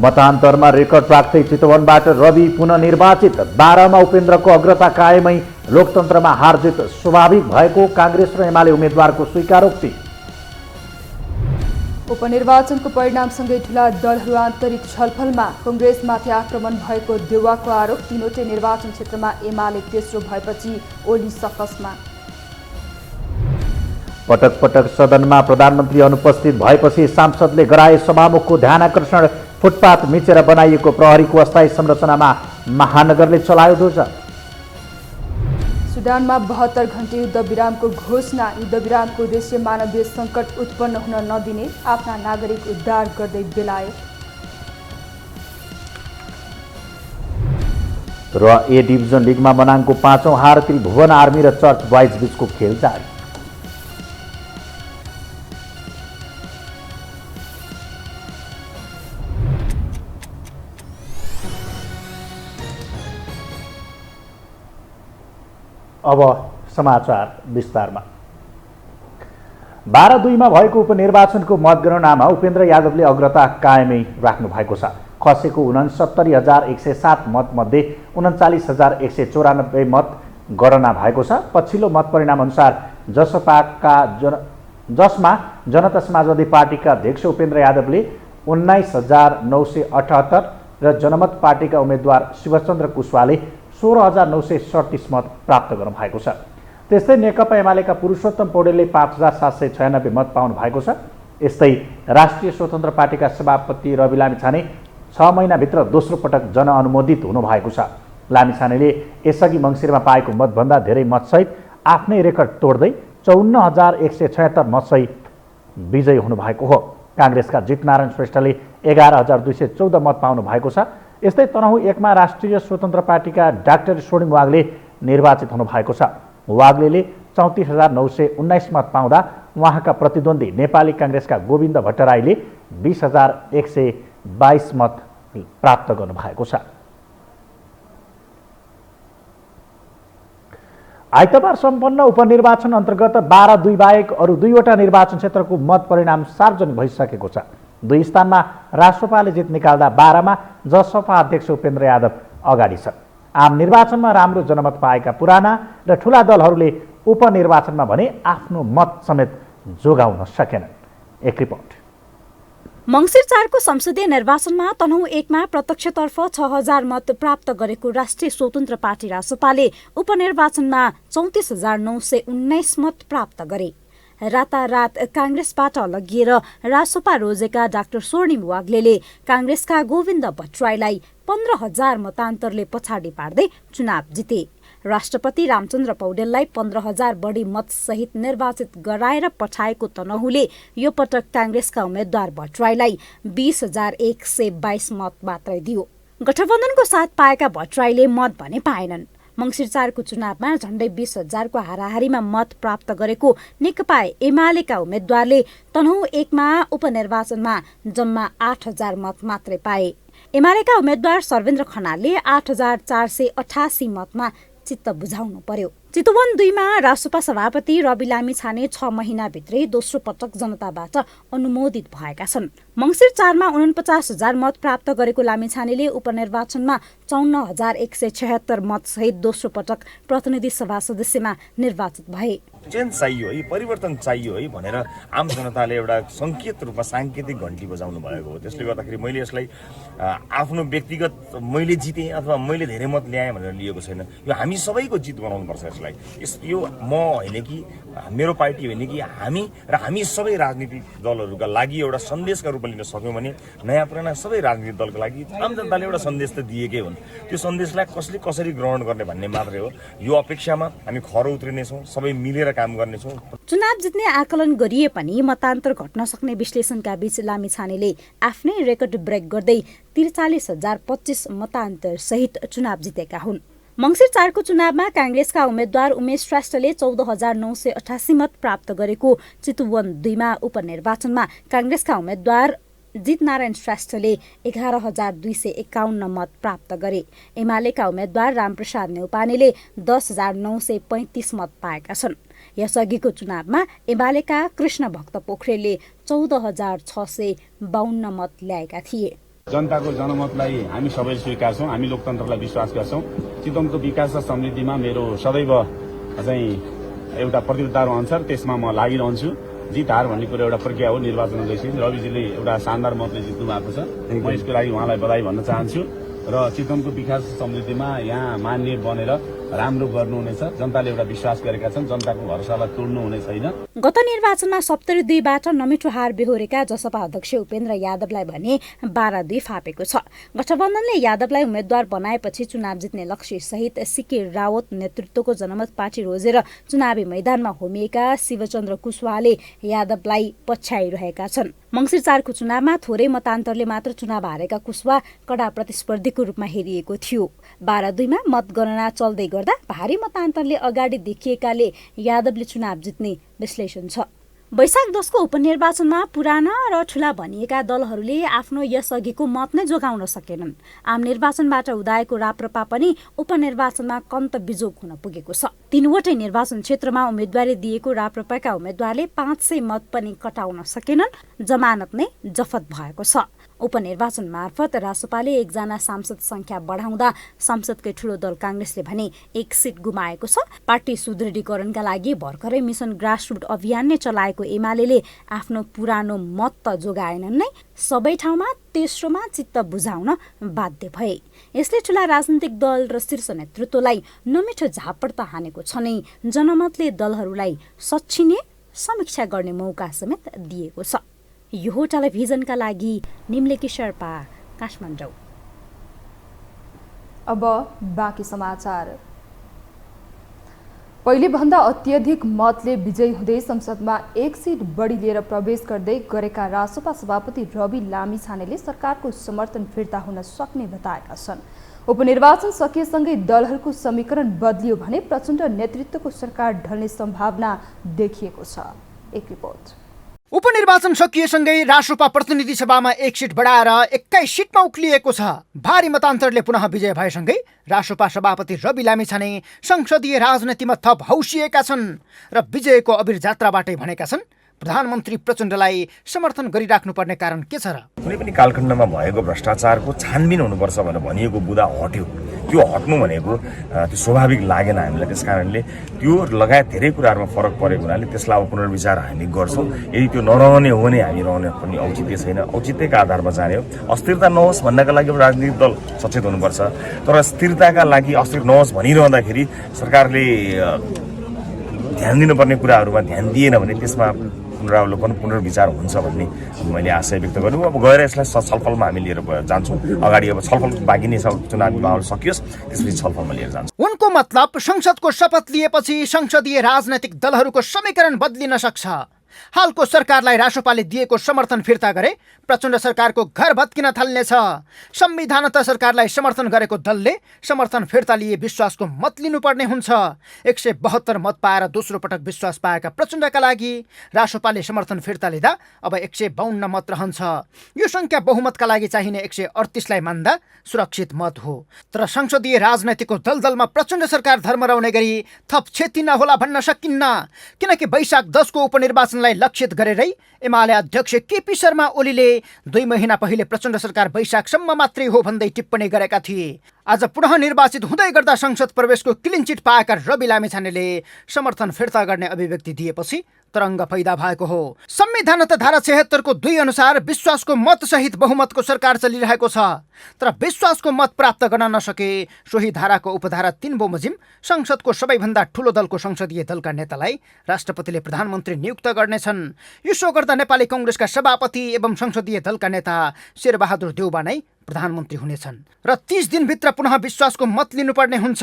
मतान्तरमा record राख्दै चितवनबाट रवि पुनः निर्वाचित। 12 मा उपेन्द्रको अग्रता कायमै लोकतन्त्रमा हारजित स्वाभाविक भएको काङ्ग्रेस र एमाले उम्मेद्वारको स्वीकारोक्ति। उपनिर्वाचनको परिणामसँगै ठूला दलहरू आन्तरिक छलफलमा। कङ्ग्रेसमाथि आक्रमण भएको देउवाको आरोप। तीनवटै निर्वाचन क्षेत्रमा एमाले तेस्रो भएपछि ओली सकसमा। पटक पटक सदनमा प्रधानमन्त्री अनुपस्थित भएपछि सांसदले गराए सभामुखको ध्यानाकर्षण। फुटपाथ मिचेर बनाइएको प्रहरीको अस्थायी संरचनामा महानगरले चलायो ध्वजा। सुडानमा 72 घण्टे युद्धविरामको घोषणा। युद्धविरामको उद्देश्य मानवीय सङ्कट उत्पन्न हुन नदिने, आफ्ना नागरिक उद्धार गर्दै बेलायत। र ए डिभिजन लिगमा मनाङको 5औं हार। त्रिभुवन आर्मी र चर्च बोइज बीचको खेल जारी। अब समाचार विस्तारमा। 12/2 भएको उपनिर्वाचनको मतगणनामा उपेन्द्र यादवले अग्रता कायमै राख्नु भएको छ। खसेको 69,107 मतमध्ये 39,194 मत गणना भएको छ। पछिल्लो मत परिणाम अनुसार जसमा जनता समाजवादी पार्टीका अध्यक्ष उपेन्द्र यादवले 19,978 र जनमत पार्टीका उम्मेद्वार शिवचन्द्र कुशवाले 16,937 मत प्राप्त गर्नु भएको छ। त्यस्तै नेकपा एमालेका पुरुषोत्तम पौडेलले 5,796 मत पाउनु भएको छ। यस्तै राष्ट्रिय स्वतन्त्र पार्टीका सभापति रवि लामिछाने 6 महिनाभित्र दोस्रो पटक जनअनुमोदित हुनुभएको छ। लामिछानेले यसअघि मङ्सिरमा पाएको मतभन्दा धेरै मतसहित आफ्नै रेकर्ड तोड्दै 54,176 मतसहित विजयी हुनुभएको हो। काङ्ग्रेसका जितनारायण श्रेष्ठले 11,214 मत पाउनु भएको छ। यस्तै तनहुँ 1 मा राष्ट्रिय स्वतन्त्र पार्टीका डाक्टर स्वर्णिम वाग्ले निर्वाचित हुनुभएको छ। वाग्लेले 34,919 मत पाउँदा उहाँका प्रतिद्वन्दी नेपाली काङ्ग्रेसका गोविन्द भट्टराईले 20,122 मत प्राप्त गर्नुभएको छ। आइतबार सम्पन्न उपनिर्वाचन अन्तर्गत 12/2 बाहेक अरू 2वटा निर्वाचन क्षेत्रको मत परिणाम सार्वजनिक भइसकेको छ। 2 स्थानमा राष्ट्रपाले जित निकाल्दा 12 मा जसपा अध्यक्ष उपेन्द्र यादव अगाडि छ। आम निर्वाचनमा राम्रो जनमत पाएका पुराना र ठूला दलहरूले उपनिर्वाचनमा भने आफ्नो मत समेत जोगाउन सकेनन्। एक रिपोर्ट। मङ्सिर 4 को संसदीय निर्वाचनमा तनहुँ 1 मा प्रत्यक्षतर्फ 6,000 मत प्राप्त गरेको राष्ट्रिय स्वतन्त्र पार्टी रासपाले उपनिर्वाचनमा 34,919 मत प्राप्त गरे। रातारात काङ्ग्रेसबाट लगिएर रासपा रोजेका डाक्टर स्वर्णिम वाग्लेले काङ्ग्रेसका गोविन्द भट्टराईलाई 15,000 मतान्तरले पछाडि पार्दै चुनाव जिते। राष्ट्रपति रामचन्द्र पौडेललाई 15,000 बढी मतसहित निर्वाचित गराएर पठाएको तनहुँले यो पटक काङ्ग्रेसका उम्मेद्वार भट्टराईलाई 20,122 मत मात्रै दियो। गठबन्धनको साथ पाएका भट्टराईले मत भने पाएनन्। मङ्सिर 4 को चुनावमा झण्डै 20,000 को हाराहारीमा मत प्राप्त गरेको नेकपा एमालेका उम्मेद्वारले तनहुँ 1 मा उपनिर्वाचनमा जम्मा 8,000 मत मात्रै पाए। एमालेका उम्मेद्वार सर्वेन्द्र खनालले 8,488 मतमा चित्त बुझाउनु पर्यो। चितवन 2 मा रासपा सभापति रवि लामिछाने 6 महिनाभित्रै दोस्रो पटक जनताबाट अनुमोदित भएका छन्। मङ्सिर 4 मा 49,000 मत प्राप्त गरेको लामिछानेले उपनिर्वाचनमा 54,176 मत सहित दोस्रो पटक प्रतिनिधि सभा सदस्यमा निर्वाचित भए। चेन्ज चाहियो है, परिवर्तन चाहियो है भनेर आम जनताले एउटा सङ्केत रूपमा साङ्केतिक घन्टी बजाउनु भएको हो। त्यसले गर्दाखेरि मैले यसलाई आफ्नो व्यक्तिगत मैले जितेँ अथवा मैले धेरै मत ल्याएँ भनेर लिएको छैन। यो हामी सबैको जित बनाउनुपर्छ। यो म होइन कि मेरो पार्टी होइन कि हामी र हामी सबै राजनीतिक दलहरूका लागि एउटा सन्देशका रूपमा लिन सक्यौँ भने नयाँ पुराना सबै राजनीतिक दलको लागि आम जनताले एउटा सन्देश त दिएकै हुन्। त्यो सन्देशलाई कसले कसरी ग्रहण गर्ने भन्ने मात्रै हो। यो अपेक्षामा हामी खर उत्रिनेछौँ, सबै मिलेर काम गर्नेछौँ। चुनाव जित्ने आकलन गरिए पनि मतान्तर घट्न सक्ने विश्लेषणका बीच लामिछानेले आफ्नै रेकर्ड ब्रेक गर्दै 43,025 मतान्तर सहित चुनाव जितेका हुन्। मङ्सिर 4 को चुनावमा काङ्ग्रेसका उम्मेद्वार उमेश श्रेष्ठले 14,988 मत प्राप्त गरेको चितवन 2 मा उपनिर्वाचनमा काङ्ग्रेसका उम्मेद्वार जितनारायण श्रेष्ठले 11,251 मत प्राप्त गरे। एमालेका उम्मेद्वार रामप्रसाद नेउपानेले 10,935 मत पाएका छन्। यसअघिको चुनावमा एमालेका कृष्ण भक्त पोखरेलले 14,652 मत ल्याएका थिए। जनताको जनमतलाई हामी सबैले स्वीकार्छौँ, हामी लोकतन्त्रलाई विश्वास गर्छौँ। चितवनको विकास र समृद्धिमा मेरो सदैव चाहिँ एउटा प्रतिबद्धता रहन्छ, त्यसमा म लागिरहन्छु। जित हार भन्ने कुरा एउटा प्रक्रिया हो, निर्वाचन हुँदैछ। रविजीले एउटा शानदार मतले जित्नु भएको छ, म यसको लागि उहाँलाई बधाई भन्न चाहन्छु र चितवनको विकास समृद्धिमा यहाँ मान्य बनेर राम्रो गर्नुहुनेछ। जनताले एउटा विश्वास गरेका छन्, जनताको भरोसालाई तोड्नु हुने छैन। गत निर्वाचनमा 72बाट नमिठो हार बेहोरेका जसपा अध्यक्ष उपेन्द्र यादवलाई भने 12-2 फापेको छ। गठबन्धनले यादवलाई उम्मेद्वार बनाएपछि चुनाव जित्ने लक्ष्य सहित सीके रावत नेतृत्वको जनमत पार्टी रोजेर चुनावी मैदानमा होमिएका शिवचन्द्र कुशवाहाले यादवलाई पछ्याइरहेका छन्। मङ्सिर 4को चुनावमा थोरै मतान्तरले मात्र चुनाव हारेका कुशवाहा कडा प्रतिस्पर्धीको रूपमा हेरिएको थियो। 12-2 मा मतगणना चल्दै गर्दा भारी मतान्तरले अगाडि देखिएकाले यादवले चुनाव जित्ने विश्लेषण छ। वैशाख 10 को उपनिर्वाचनमा पुराना र ठूला भनिएका दलहरूले आफ्नो यसअघिको मत नै जोगाउन सकेनन्। आम निर्वाचनबाट उदाएको राप्रपा पनि उपनिर्वाचनमा कन्त बिजोग हुन पुगेको छ। 3वटै निर्वाचन क्षेत्रमा उम्मेदवारी दिएको राप्रपाका उम्मेद्वारले 500 मत पनि कटाउन सकेनन्। जमानत नै जफत भएको छ। उपनिर्वाचन मार्फत रासपाले 1जना सांसद संख्या बढाउँदा संसदकै ठूलो दल कांग्रेसले भने 1 सिट गुमाएको छ। पार्टी सुदृढीकरणका लागि भर्खरै मिसन ग्रासरुट अभियान नै चलाएको एमाले आफ्नो पुरानो मत त जोगाएनन् नै, सबै ठाउँमा तेस्रोमा चित्त बुझाउन बाध्य भए। यसले ठूला राजनीतिक दल र शीर्ष नेतृत्वलाई नमिठो झापड त हानेको छ नै, जनमतले दलहरूलाई सच्चिने समीक्षा गर्ने मौका समेत दिएको छ। यो हो टेलिभिजनका लागि निम्लेकी शेर्पा, काठमाडौँ। अब बाँकी समाचार। पहिले भन्दा अत्यधिक मतले विजयी हुँदै संसदमा 1 सिट बढी लिएर प्रवेश गर्दै गरेका रासपा सभापति रवि लामिछानेले सरकारको समर्थन फिर्ता हुन सक्ने बताएका छन्। उपनिर्वाचन सकिएसँगै दलहरूको समीकरण बदलियो भने प्रचण्ड नेतृत्वको सरकार ढल्ने सम्भावना देखिएको छ। एक रिपोर्ट। उपनिर्वाचन सकिएसँगै रासपा प्रतिनिधि सभामा 1 सिट बढाएर 21 सिटमा उक्लिएको छ। भारी मतान्तरले पुनः विजय भएसँगै रासपा सभापति रवि लामिछाने संसदीय राजनीतिमा थप हौसिएका छन् र विजयको अबिर जात्राबाटै भनेका छन् प्रधानमन्त्री प्रचण्डलाई समर्थन गरिराख्नुपर्ने कारण के छ र? कुनै पनि कालखण्डमा भएको भ्रष्टाचारको छानबिन हुनुपर्छ भनेर भनिएको बुदा हट्यो। त्यो हट्नु भनेको त्यो स्वाभाविक लागेन हामीलाई। त्यस कारणले त्यो लगायत धेरै कुराहरूमा फरक परेको हुनाले त्यसलाई अब पुनर्विचार हामी गर्छौँ। यदि त्यो नरहने हो भने हामी रहने पनि औचित्य छैन। औचित्यका आधारमा जाने हो। अस्थिरता नहोस् भन्नका लागि राजनीतिक दल सचेत हुनुपर्छ, तर स्थिरताका लागि अस्थिर नहोस् भनिरहँदाखेरि सरकारले ध्यान दिनुपर्ने कुराहरूमा ध्यान दिएन भने त्यसमा पुनरावलोकन पुनर्विचार हुन्छ भन्ने मैले आशय व्यक्त गर्नु। अब गएर यसलाई छलफलमा हामी लिएर जान्छौँ अगाडि। अब छलफल बाँकी नै छ, चुनावी माहौल सकियोस् त्यसपछि छलफलमा लिएर जान्छौँ। उनको मतलब संसदको शपथ लिएपछि संसदीय राजनैतिक दलहरूको समीकरण बदलिन सक्छ। हालको सरकारलाई रासपाले दिएको समर्थन फिर्ता गरे प्रचण्ड सरकारको घर भत्किन थाल्नेछ। संविधानत सरकारलाई समर्थन गरेको दलले समर्थन फिर्ता लिए विश्वासको मत लिनुपर्ने हुन्छ। 172 मत पाएर दोस्रो पटक विश्वास पाएका प्रचण्डका लागि रासपाले समर्थन फिर्ता लिँदा अब 152 मत रहन्छ। यो संख्या बहुमतका लागि चाहिने 138लाई मान्दा सुरक्षित मत हो। तर संसदीय राजनीतिको दलदलमा प्रचण्ड सरकार धर्मराउने गरी थप क्षति नहोला भन्न सकिन्न, किनकि वैशाख 10 को उपनिर्वाचनलाई लक्षित गरेरै एमाले अध्यक्ष केपी शर्मा ओलीले 2 महिना पहिले प्रचण्ड सरकार वैशाखसम्म मात्रै हो भन्दै टिप्पणी गरेका थिए। आज पुनः निर्वाचित हुँदै गर्दा संसद प्रवेशको क्लिन चिट पाएका रवि लामिछानेले समर्थन फिर्ता गर्ने अभिव्यक्ति दिएपछि तरङ्ग पैदा भएको हो। संविधानत धारा 76 को 2 अनुसार विश्वासको मत सहित बहुमतको सरकार चलिरहेको छ। तर विश्वासको मत प्राप्त गर्न नसके सोही धाराको उपधारा 3 बमोजिम संसदको सबैभन्दा ठूलो दलको संसदीय दलका नेतालाई राष्ट्रपतिले प्रधानमन्त्री नियुक्त गर्नेछन्। यसो गर्दा नेपाली कांग्रेसका सभापति एवं संसदीय दलका नेता शेरबहादुर देउबा नै प्रधानमन्त्री हुनेछन् र 30 दिनभित्र पुनः विश्वासको मत लिनुपर्ने हुन्छ।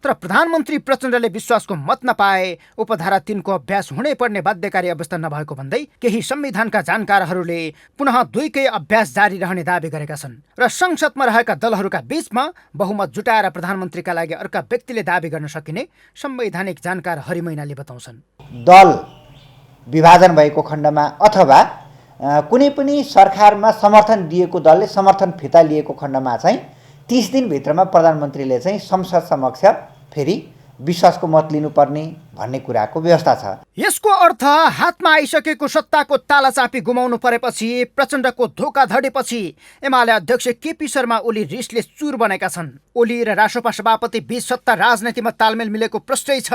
तर प्रधानमन्त्री प्रचण्डले विश्वासको मत नपाए उपधारा 3 को अभ्यास हुनै पर्ने बाध्यकारी अवस्था नभएको भन्दै केही संविधानका जानकारहरूले पुनः 2कै अभ्यास जारी रहने दावी गरेका छन् र संसदमा रहेका दलहरूका बीचमा बहुमत जुटाएर प्रधानमन्त्रीका लागि अर्का व्यक्तिले दावी गर्न सकिने संवैधानिक जानकार हरि मैनाली बताउँछन्। दल विभाजन भएको खण्डमा अथवा कुनै पनि सरकारमा समर्थन दिएको दलले समर्थन फिर्ता लिएको खण्डमा चाहिँ 30 दिनभित्रमा प्रधानमन्त्रीले चाहिँ संसद समक्ष फेरि विश्वासको मत लिनुपर्ने भन्ने कुराको व्यवस्था छ। यसको अर्थ हातमा आइसकेको सत्ताको तालाचापी गुमाउनु परेपछि, प्रचण्डको धोकाधडीपछि एमाले अध्यक्ष केपी शर्मा ओली रिसले चुर बनेका छन्। ओली र रासोपा सभापति बीच सत्ता राजनीतिमा तालमेल मिलेको प्रष्टै छ।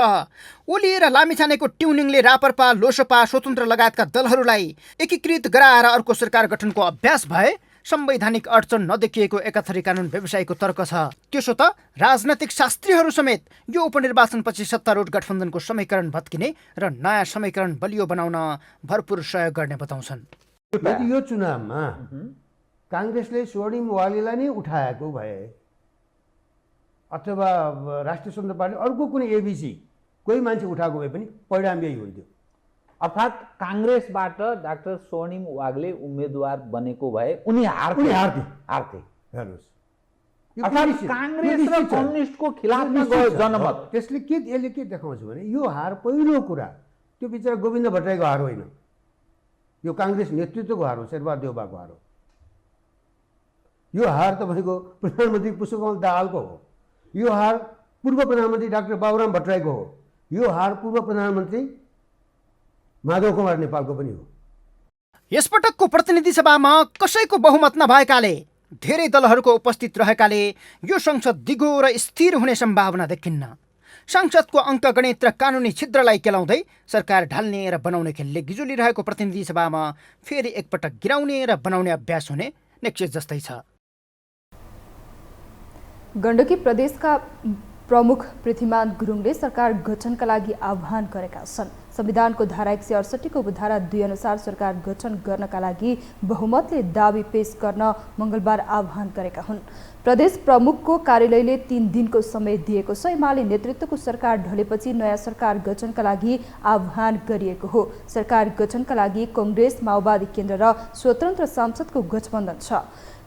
ओली र लामिछानेको ट्युनिङले रापरपा, लोसपा, स्वतन्त्र लगायतका दलहरूलाई एकीकृत गराएर अर्को सरकार गठनको अभ्यास भए संवैधानिक अडचन नदेखिएको 71 कानुन व्यवसायको तर्क छ। त्यसो त राजनैतिक शास्त्रीहरू समेत यो उपनिर्वाचनपछि सत्तारूढ गठबन्धनको समीकरण भत्किने र नयाँ समीकरण बलियो बनाउन भरपूर सहयोग गर्ने बताउँछन्। यदि यो चुनावमा काङ्ग्रेसले स्वर्णिम वाग्लेलाई नै उठाएको भए अथवा राष्ट्रिय स्वतन्त्र पार्टी अर्को कुनै एबिसी कोही मान्छे उठाएको भए पनि परिणाम यही हुन्थ्यो। अर्थात् काङ्ग्रेसबाट डाक्टर स्वर्णिम वाग्ले उम्मेदवार बनेको भए उनी हार्थे। हेर्नुहोस्, अर्थात् काङ्ग्रेस र कम्युनिस्टको खिलाफमा गयो जनमत। त्यसले यसले के देखाउँछ भने यो हार पहिलो कुरा त्यो बिचरा गोविन्द भट्टराईको हार होइन, यो काङ्ग्रेस नेतृत्वको हार हो, शेरबहादुर देउबाको हार हो। यो हार तपाईँको प्रधानमन्त्री पुष्पकमल दाहालको हो। यो हार पूर्व प्रधानमन्त्री डाक्टर बाबुराम भट्टराईको हो। यो हार पूर्व प्रधानमन्त्री माधव कुमार नेपालको पनि हो। यसपटकको प्रतिनिधि सभामा कसैको बहुमत नभएकाले, धेरै दलहरूको उपस्थित रहेकाले यो संसद दिगो र स्थिर हुने सम्भावना देखिन्न। संसदको अङ्कगणित र कानुनी छिद्रलाई केलाउँदै सरकार ढाल्ने र बनाउने खेलले गिजुलिरहेको प्रतिनिधि सभामा फेरि एकपटक गिराउने र बनाउने अभ्यास हुने निश्चित जस्तै छ। गण्डकी प्रदेशका प्रमुख पृथ्वीमान गुरुङले सरकार गठनका लागि आह्वान गरेका छन्। संविधानको धारा 168 को उपधारा 2 अनुसार सरकार गठन गर्नका लागि बहुमतले दाबी पेश गर्न मंगलबार आह्वान गरेका हुन्। प्रदेश प्रमुखको कार्यालयले 3 दिनको समय दिएको छ। एमाले नेतृत्वको सरकार ढलेपछि नयाँ सरकार गठनका लागि आह्वान गरिएको हो। सरकार गठनका लागि कांग्रेस, माओवादी केन्द्र र स्वतन्त्र सांसदको गठबन्धन छ।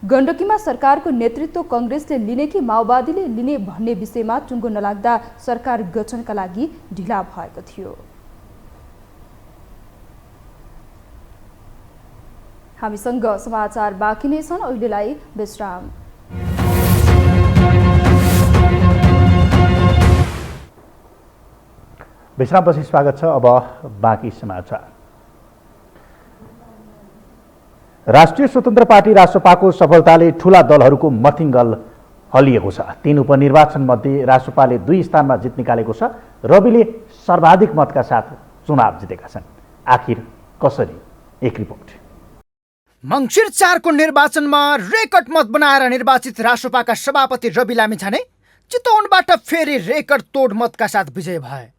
गण्डकीमा सरकारको नेतृत्व कांग्रेसले लिने कि माओवादीले लिने भन्ने विषयमा टुङ्गो नलाग्दा सरकार गठनका लागि ढिला भएको थियो। हामीसँग समाचार बाँकी नै छन्, अहिलेलाई विश्राम। विश्रामपछि स्वागत छ। अब बाँकी समाचार। राष्ट्रिय स्वतन्त्र पार्टी रासपाको सफलताले ठूला दलहरूको मथिङ्गल हलिएको छ। 3 उपनिर्वाचन मध्ये रासपाले 2 स्थानमा जित निकालेको छ। रविले सर्वाधिक मतका साथ चुनाव जितेका छन्। आखिर कसरी? एक रिपोर्ट। मङ्सिर 4 को निर्वाचनमा रेकर्ड मत बनाएर निर्वाचित रासपाका सभापति रवि लामिछाने चितवनबाट फेरि रेकर्ड तोड मतका साथ विजय भए।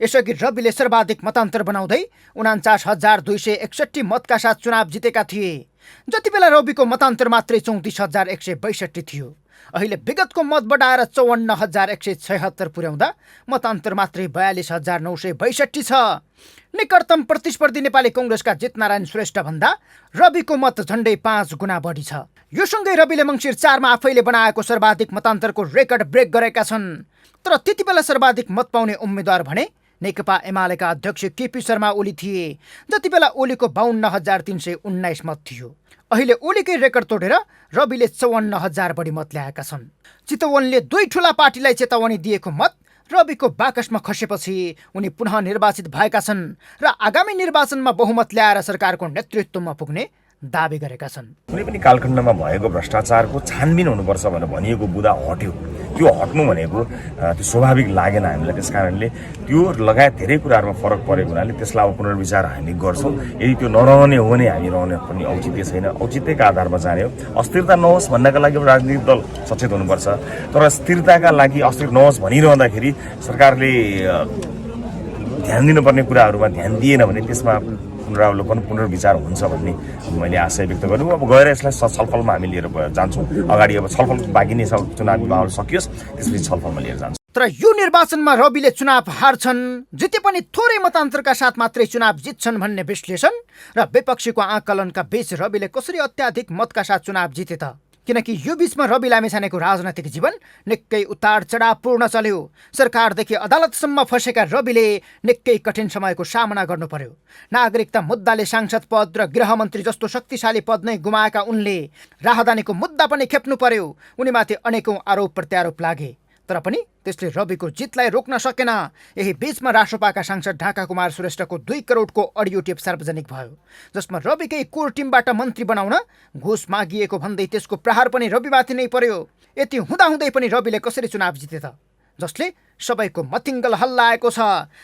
यसअघि रविले सर्वाधिक मतान्तर बनाउँदै 49,261 मतका साथ चुनाव जितेका थिए। जति बेला रविको मतान्तर मात्रै 34,162 थियो। अहिले विगतको मत बढाएर 54,176 पुर्याउँदा मतान्तर मात्रै 42,962 छ। निकटतम प्रतिस्पर्धी नेपाली कांग्रेसका जितनारायण श्रेष्ठ भन्दा रविको मत झण्डै 5 गुणा बढी छ। यो सँगै रविले मङ्सिर 4 मा आफैले बनाएको सर्वाधिक मतान्तरको रेकर्ड ब्रेक गरेका छन्। तर त्यति बेला सर्वाधिक मत पाउने उम्मेद्वार भने नेकपा एमालेका अध्यक्ष केपी शर्मा ओली थिए। जति बेला ओलीको 52,319 मत थियो। अहिले ओलीकै रेकर्ड तोडेर रविले 54,000 बढी मत ल्याएका छन्। चितवनले 2 ठूला पार्टीलाई चेतावनी दिएको मत रविको बाकसमा खसेपछि उनी पुनः निर्वाचित भएका छन् र आगामी निर्वाचनमा बहुमत ल्याएर सरकारको नेतृत्वमा पुग्ने दाबी गरेका छन्। कुनै पनि कालखण्डमा भएको भ्रष्टाचारको छानबिन हुनुपर्छ भनेर भनिएको बुदा हट्यो। त्यो हट्नु भनेको त्यो स्वाभाविक लागेन हामीलाई। त्यस कारणले त्यो लगायत धेरै कुराहरूमा फरक परेको हुनाले त्यसलाई अब पुनर्विचार हामी गर्छौँ। यदि त्यो नरहने हो भने हामी रहने पनि औचित्य छैन। औचित्यका आधारमा जाने हो। अस्थिरता नहोस् भन्नका लागि राजनीतिक दल सचेत हुनुपर्छ। तर स्थिरताका लागि अस्थिर नहोस् भनिरहँदाखेरि सरकारले ध्यान दिनुपर्ने कुराहरूमा ध्यान दिएन भने त्यसमा पुनरावलोकन पुनर्विचार हुन्छ भन्ने मैले आशय व्यक्त गर्नु। अब गएर यसलाई छलफलमा हामी लिएर जान्छौँ। अगाडि अब छलफल बाँकी नै छ, चुनावी माहौल सकियोस्, त्यसपछि छलफलमा लिएर जान्छौँ। तर यो निर्वाचनमा रविले चुनाव हार्छन्, जिते पनि थोरै मतान्तरका साथ मात्रै चुनाव जित्छन् भन्ने विश्लेषण र विपक्षीको आकलनका बीच रविले कसरी अत्याधिक मतका साथ चुनाव जिते त? किनकि यो बीचमा रवि लामिछानेको राजनैतिक जीवन निकै उतार चढावपूर्ण चल्यो। सरकारदेखि अदालतसम्म फँसेका रविले निकै कठिन समयको सामना गर्नु पर्यो। नागरिकता मुद्दाले सांसद पद र गृहमन्त्री जस्तो शक्तिशाली पद नै गुमाएका उनले राहदानीको मुद्दा पनि खेप्नु पर्यो। उनीमाथि अनेकौं आरोप प्रत्यारोप लागे। तर पनि त्यसले रविको जितलाई रोक्न सकेन। यही बीचमा रासोपाका सांसद ढाका कुमार श्रेष्ठको 2 करोडको अडियो टेप सार्वजनिक भयो, जसमा रविकै कोर टिमबाट मन्त्री बनाउन घुस मागिएको भन्दै त्यसको प्रहार पनि रविमाथि नै पर्यो। यति हुँदाहुँदै पनि रविले कसरी चुनाव जिते त, जसले सबैको मथिङ्गल हल्लाएको छ?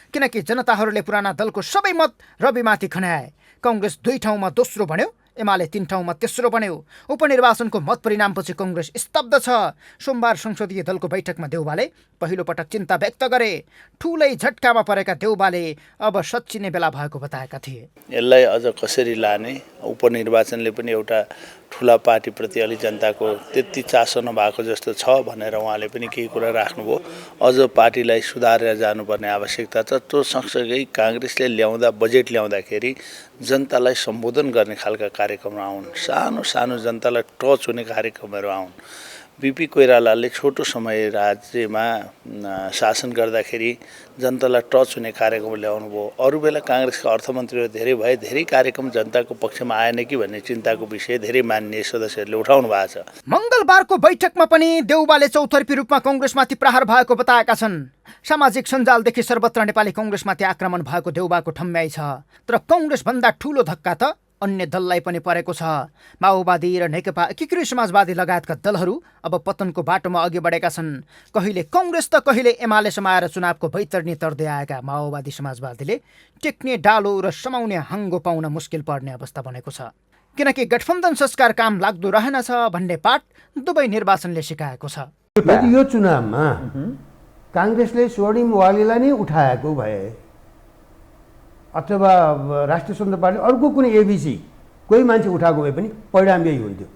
किनकि जनताहरूले पुराना दलको सबै मत रविमाथि खन्याए। कांग्रेस 2 ठाउँमा दोस्रो बन्यो, एमाले 3 ठाउँमा तेस्रो बन्यो। उपनिर्वाचनको मत परिणामपछि कांग्रेस स्तब्ध छ। सोमबार संसदीय दलको बैठकमा देउबाले पहिलो पटक चिन्ता व्यक्त गरे। ठूलै झट्कामा परेका देउबाले अब सच्चिने बेला भएको बताएका थिए। यसलाई अझ कसरी लाने, उपनिर्वाचनले पनि एउटा ठुला पार्टीप्रति अलि जनताको त्यति चासो नभएको जस्तो छ भनेर उहाँले पनि केही कुरा राख्नुभयो। अझ पार्टीलाई सुधारेर जानुपर्ने आवश्यकता छ। त्यो सँगसँगै कांग्रेसले ल्याउँदा बजेट ल्याउँदाखेरि जनतालाई सम्बोधन गर्ने खालका कार्यक्रम आउन्, सानो सानो जनतालाई टच हुने कार्यक्रमहरू आउन्। बीपी कोइरालाले छोटो समय राज्यमा शासन गर्दाखेरि जनतालाई टच हुने कार्यक्रम ल्याउनु भयो। अरू बेला कांग्रेसका अर्थमन्त्रीहरू धेरै भए, धेरै कार्यक्रम जनताको पक्षमा आएन कि भन्ने चिन्ताको विषय धेरै माननीय सदस्यहरूले उठाउनु भएको छ। मंगलबारको बैठकमा पनि देउबाले चौतर्फी रूपमा कांग्रेसमाथि प्रहार भएको बताएका छन्। सामाजिक सञ्जालदेखि सर्वत्र नेपाली कांग्रेसमाथि आक्रमण भएको देउबाको ठम्ब्याइ छ। तर कांग्रेसभन्दा ठूलो धक्का त अन्य दललाई पनि परेको छ। माओवादी र नेकपा एकीकृत समाजवादी लगायतका दलहरू अब पतनको बाटोमा अघि बढेका छन्। कहिले कांग्रेस त कहिले एमाले समाएर चुनावको बैतरणी तर्दै आएका माओवादी समाजवादीले टेक्ने डालो र समाउने हाङ्गो पाउन मुस्किल पर्ने अवस्था बनेको छ। किनकि गठबन्धन संस्कार काम लाग्दो रहेनछ भन्ने पाठ दुवै निर्वाचनले सिकाएको छ। यो चुनावमा कांग्रेसले स्वर्णिम वाग्लेलाई नै उठाएको भए अथवा राष्ट्रिय स्वतन्त्र पार्टी अर्को कुनै एबीसी कोही मान्छे उठाएको भए पनि परिणाम यही हुन्थ्यो।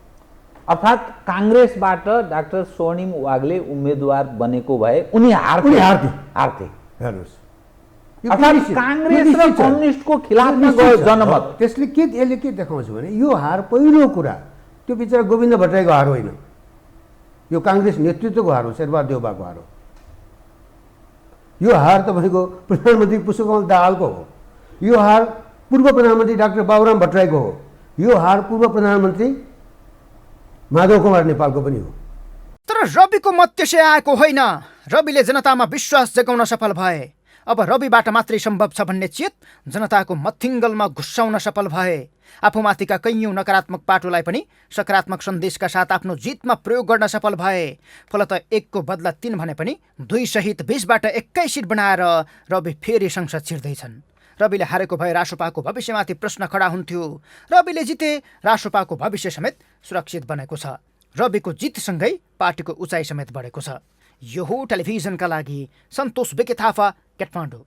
अर्थात् कांग्रेसबाट डाक्टर स्वर्णिम वाग्ले उम्मेदवार बनेको भए उनी हार्थे। हेर्नुहोस्, अर्थात् कांग्रेस र कम्युनिस्टको खिलाफमा गयो जनमत। त्यसले यसले के देखाउँछ भने यो हार पहिलो कुरा त्यो बिचरा गोविन्द भट्टराईको हार होइन, यो कांग्रेस नेतृत्वको हार हो, शेरबहादुर देउबाको हार हो। यो हार तपाईँको प्रधानमन्त्री पुष्पकमल दाहालको हो। यो हार पूर्व प्रधानमन्त्री डाक्टर बाबुराम भट्टराईको हो। यो हार पूर्व प्रधानमन्त्री माधव कुमार नेपालको पनि हो। तर रविको मत त्यसै आएको होइन। रविले जनतामा विश्वास जगाउन सफल भए। अब रविबाट मात्रै सम्भव छ भन्ने चेत जनताको मथिङ्गलमा घुसाउन सफल भए। आफूमाथिका कैयौं नकारात्मक पाटोलाई पनि सकारात्मक सन्देशका साथ आफ्नो जितमा प्रयोग गर्न सफल भए। फलत 1 को बदला 3 भने पनि 2 सहित 20बाट 21 सिट बनाएर रवि फेरि संसद छिर्दैछन्। रविले हारेको भए रासोपाको भविष्यमाथि प्रश्न खडा हुन्थ्यो। रविले जिते, रासोपाको भविष्य समेत सुरक्षित बनेको छ। रविको जितसँगै पार्टीको उचाइ समेत बढेको छ। यो हो टेलिभिजनका लागि सन्तोष बेके थापा, काठमाडौँ।